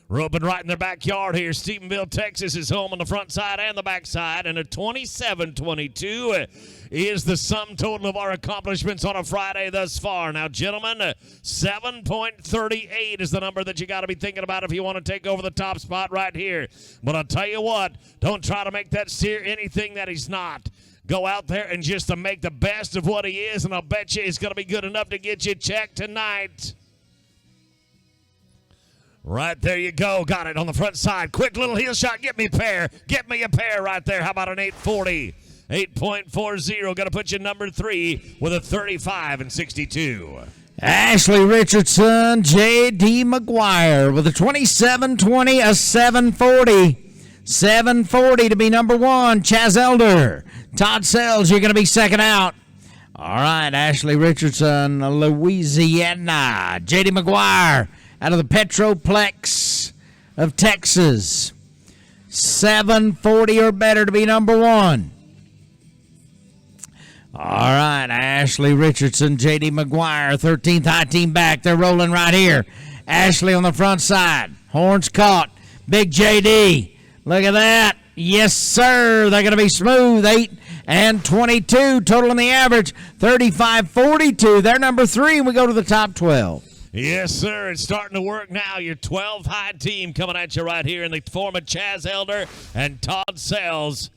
roping right in their backyard here. Stephenville, Texas is home on the front side and the back side, and a 27-22 is the sum total of our accomplishments on a Friday thus far. Now, gentlemen, 7.38 is the number that you got to be thinking about if you want to take over the top spot right here. But I'll tell you what, don't try to make that steer anything that he's not. Go out there and just to make the best of what he is, and I'll bet you it's going to be good enough to get you checked tonight. Right there you go. Got it on the front side. Quick little heel shot. Get me a pair. Get me a pair right there. How about an 840? 8.40. Going to put you number 3 with a 35 and 62. Ashley Richardson, J.D. McGuire with a 27-20, a 740. 740 to be number 1. Chaz Elder. Todd Sells, you're going to be second out. All right, Ashley Richardson, Louisiana. J.D. McGuire out of the Petroplex of Texas. 740 or better to be number 1. All right, Ashley Richardson, J.D. McGuire, 13th high team back. They're rolling right here. Ashley on the front side. Horns caught. Big J.D. Look at that. Yes, sir. They're going to be smooth. 8 and 22. Total in the average, 35-42. They're number 3, and we go to the top 12. Yes, sir. It's starting to work now. Your 12 high team coming at you right here in the form of Chaz Elder and Todd Sells.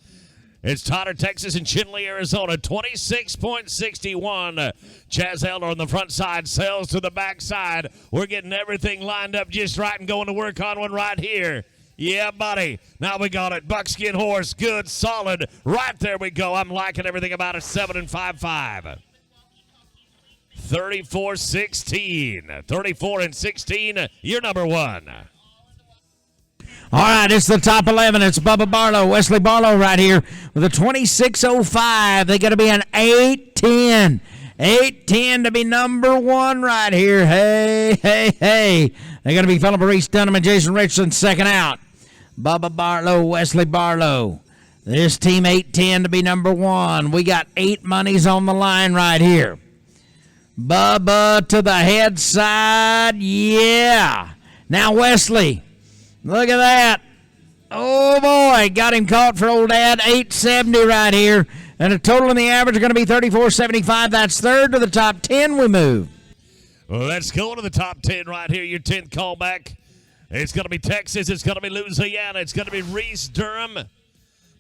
It's Totter, Texas, and Chinley, Arizona. 26.61. Chaz Elder on the front side, Sells to the back side. We're getting everything lined up just right and going to work on one right here. Yeah, buddy. Now we got it. Buckskin horse. Good, solid. Right there we go. I'm liking everything about it. 7 and 5-5. 34-16. 34 and 16. You're number 1. All right, it's the top 11. It's Bubba Barlow, Wesley Barlow right here with a 26.05. They're going to be an 8-10. 8-10 to be number 1 right here. Hey, hey, hey. They're going to be Philip Reese Dunham and Jason Richardson second out. Bubba Barlow, Wesley Barlow. This team 8-10 to be number 1. We got 8 monies on the line right here. Bubba to the head side. Yeah. Now Wesley. Look at that. Oh, boy. Got him caught for old dad. 870 right here. And a total in the average are going to be 34.75. That's third to the top 10 we move. Let's go to the top 10 right here. Your 10th callback. It's going to be Texas. It's going to be Louisiana. It's going to be Reese Durham.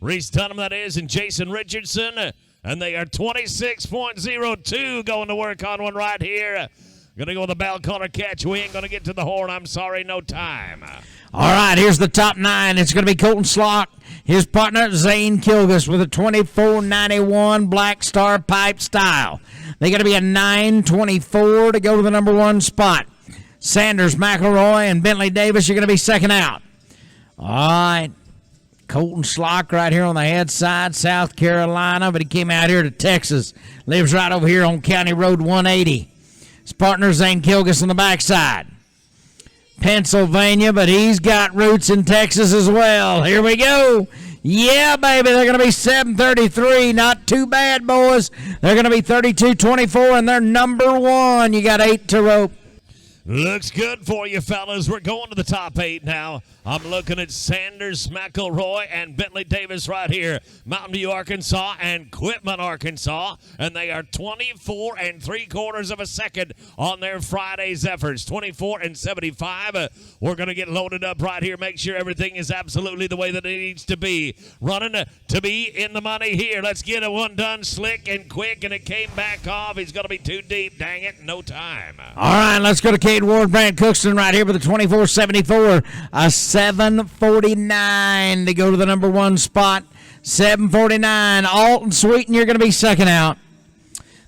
Reese Dunham, that is, and Jason Richardson. And they are 26.02 going to work on one right here. Going to go with the bell collar catch. We ain't going to get to the horn. I'm sorry, no time. All right, here's the top 9. It's going to be Colton Slock. His partner, Zane Kilgus, with a 24.91 Black Star Pipe Style. They're going to be a 9.24 to go to the number 1 spot. Sanders, McElroy, and Bentley Davis, you're going to be second out. All right. Colton Slock right here on the head side, South Carolina, but he came out here to Texas. Lives right over here on County Road 180. His partner Zane Kilgus on the backside. Pennsylvania, but he's got roots in Texas as well. Here we go. Yeah, baby, they're going to be 7:33. Not too bad, boys. They're going to be 32-24, and they're number one. You got 8 to rope. Looks good for you, fellas. We're going to the top 8 now. I'm looking at Sanders, McElroy, and Bentley Davis right here. Mountain View, Arkansas, and Quitman, Arkansas. And they are 24 3/4 of a second on their Friday's efforts. 24 75. We're going to get loaded up right here. Make sure everything is absolutely the way that it needs to be. Running to be in the money here. Let's get a one done slick and quick, and it came back off. He's going to be too deep. Dang it, no time. All right, let's go to Cade Ward, Brant Cookston right here with the 24-74. A 7:49 to go to the number one spot. 7:49. Alton Sweeten, you're going to be second out.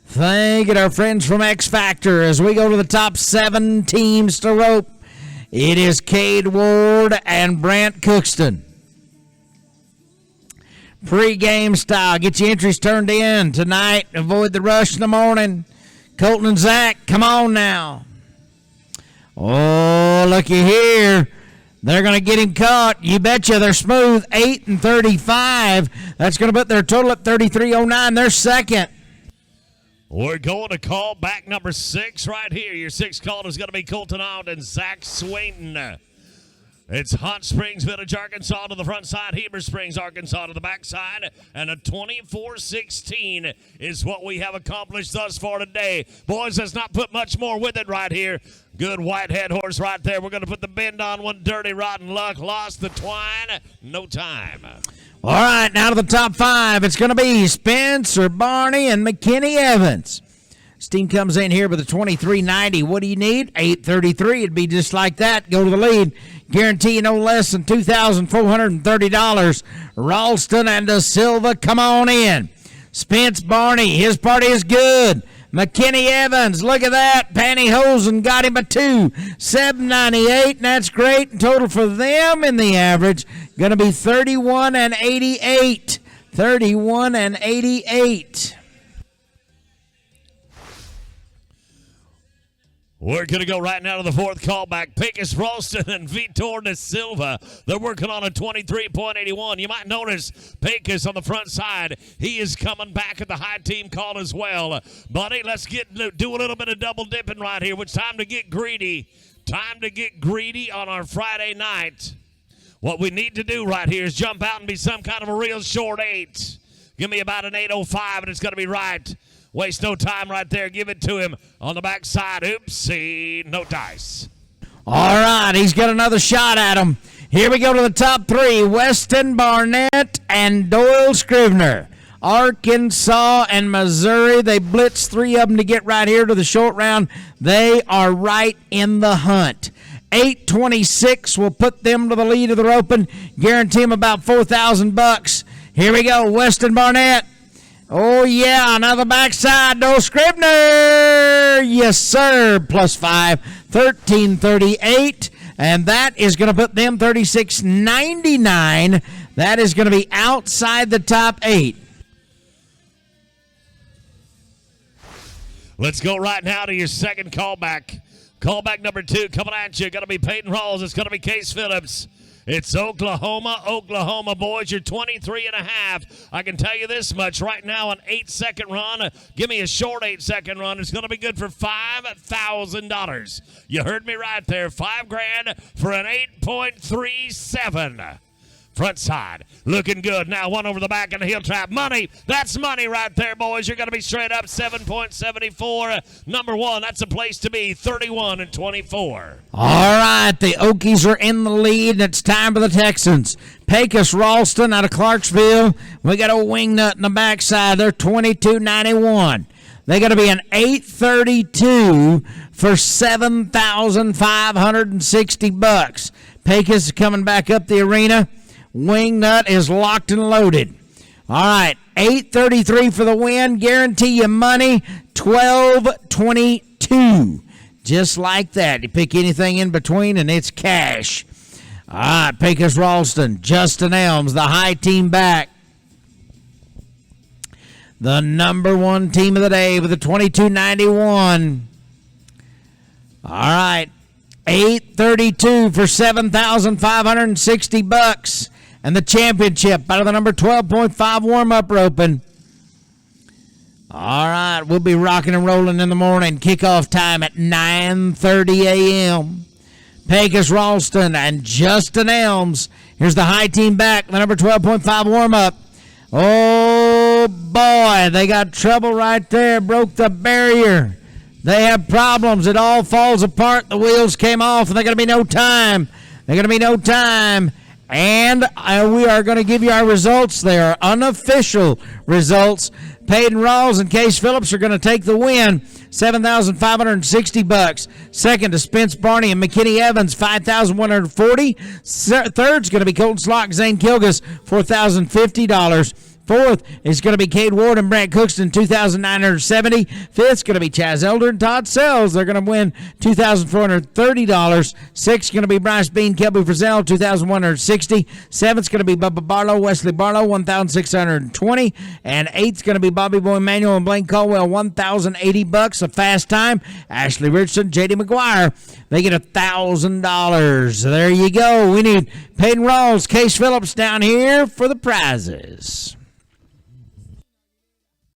Thank you to our friends from X Factor as we go to the top 7 teams to rope. It is Cade Ward and Brant Cookston. Pre-game style. Get your entries turned in tonight. Avoid the rush in the morning. Colton and Zach, come on now. Oh, looky here. They're going to get him caught. You betcha they're smooth. 8 35. That's going to put their total at 33.09. They're second. We're going to call back number 6 right here. Your 6th call is going to be Colton Out and Zach Swain. It's Hot Springs Village, Arkansas to the front side, Heber Springs, Arkansas to the back side, and a 24-16 is what we have accomplished thus far today. Boys, let's not put much more with it right here. Good whitehead horse right there. We're going to put the bend on one. Dirty Rotten Luck lost the twine. No time. All right, now to the top 5. It's going to be Spencer Barney and McKinney Evans. This team comes in here with a 23.90. What do you need? 8.33. It'd be just like that. Go to the lead. Guarantee you no less than $2,430. Ralston and Da Silva, come on in. Spence Barney, his party is good. McKinney Evans, look at that. Pantyhose got him a 2. 7.98, and that's great. And total for them in the average, going to be 31.88. 31.88. We're going to go right now to the 4th callback. Pecos Ralston and Vitor Da Silva. They're working on a 23.81. You might notice Pecos on the front side. He is coming back at the high team call as well. Buddy, let's do a little bit of double dipping right here. It's time to get greedy. Time to get greedy on our Friday night. What we need to do right here is jump out and be some kind of a real short 8. Give me about an 8.05 and it's going to be right. Waste no time right there. Give it to him on the backside. Oopsie, no dice. All right, he's got another shot at him. Here we go to the top 3. Weston Barnett and Doyle Scrivener. Arkansas and Missouri. They blitz 3 of them to get right here to the short round. They are right in the hunt. 8.26 will put them to the lead of the roping. Guarantee them about $4,000. Here we go, Weston Barnett. Oh, yeah, another backside. No Scribner. Yes, sir. Plus 5, 13.38. And that is going to put them 36.99. That is going to be outside the top 8. Let's go right now to your second callback. Callback number 2 coming at you. Going to be Peyton Rawls. It's going to be Case Phillips. It's Oklahoma, boys. You're 23.5. I can tell you this much right now, an 8-second run. Give me a short 8-second run. It's going to be good for $5,000. You heard me right there. $5,000 for an 8.37. Front side, looking good. Now one over the back in the heel trap. Money, that's money right there, boys. You're going to be straight up 7.74. Number 1, that's a place to be, 31-24. All right, the Okies are in the lead, and it's time for the Texans. Pecos Ralston out of Clarksville. We got a wingnut in the backside. They're 22.91. They got to be an 8.32 for $7,560. Pecos is coming back up the arena. Wingnut is locked and loaded. All right, 8.33 for the win. Guarantee you money, 12.22. Just like that. You pick anything in between, and it's cash. All right, Pecos Ralston, Justin Elms, the high team back. The number 1 team of the day with a 22.91. All right. 832 for $7,560 and the championship out of the number 12.5 warm-up roping. All right, we'll be rocking and rolling in the morning. Kickoff time at 9:30 a.m. Pecos Ralston and Justin Elms. Here's the high team back, the number 12.5 warm-up. Oh, boy, they got trouble right there. Broke the barrier. They have problems. It all falls apart. The wheels came off, and they're going to be no time. And we are going to give you our results. They are unofficial results. Peyton Rawls and Case Phillips are going to take the win, $7,560. Second to Spence Barney and McKinney Evans, $5,140. Third's going to be Colton Slock, Zane Kilgus, $4,050. Fourth is going to be Cade Ward and Brant Cookston, $2,970. Fifth's going to be Chaz Elder and Todd Sells. They're going to win $2,430. Sixth's going to be Bryce Bean, Kelby Frizzell, $2,160. Seventh's going to be Bubba Barlow, Wesley Barlow, $1,620. And eighth's going to be Bobby Boy Manuel and Blaine Caldwell, $1,080. A fast time. Ashley Richardson, J.D. McGuire, they get $1,000. There you go. We need Peyton Rawls, Case Phillips down here for the prizes.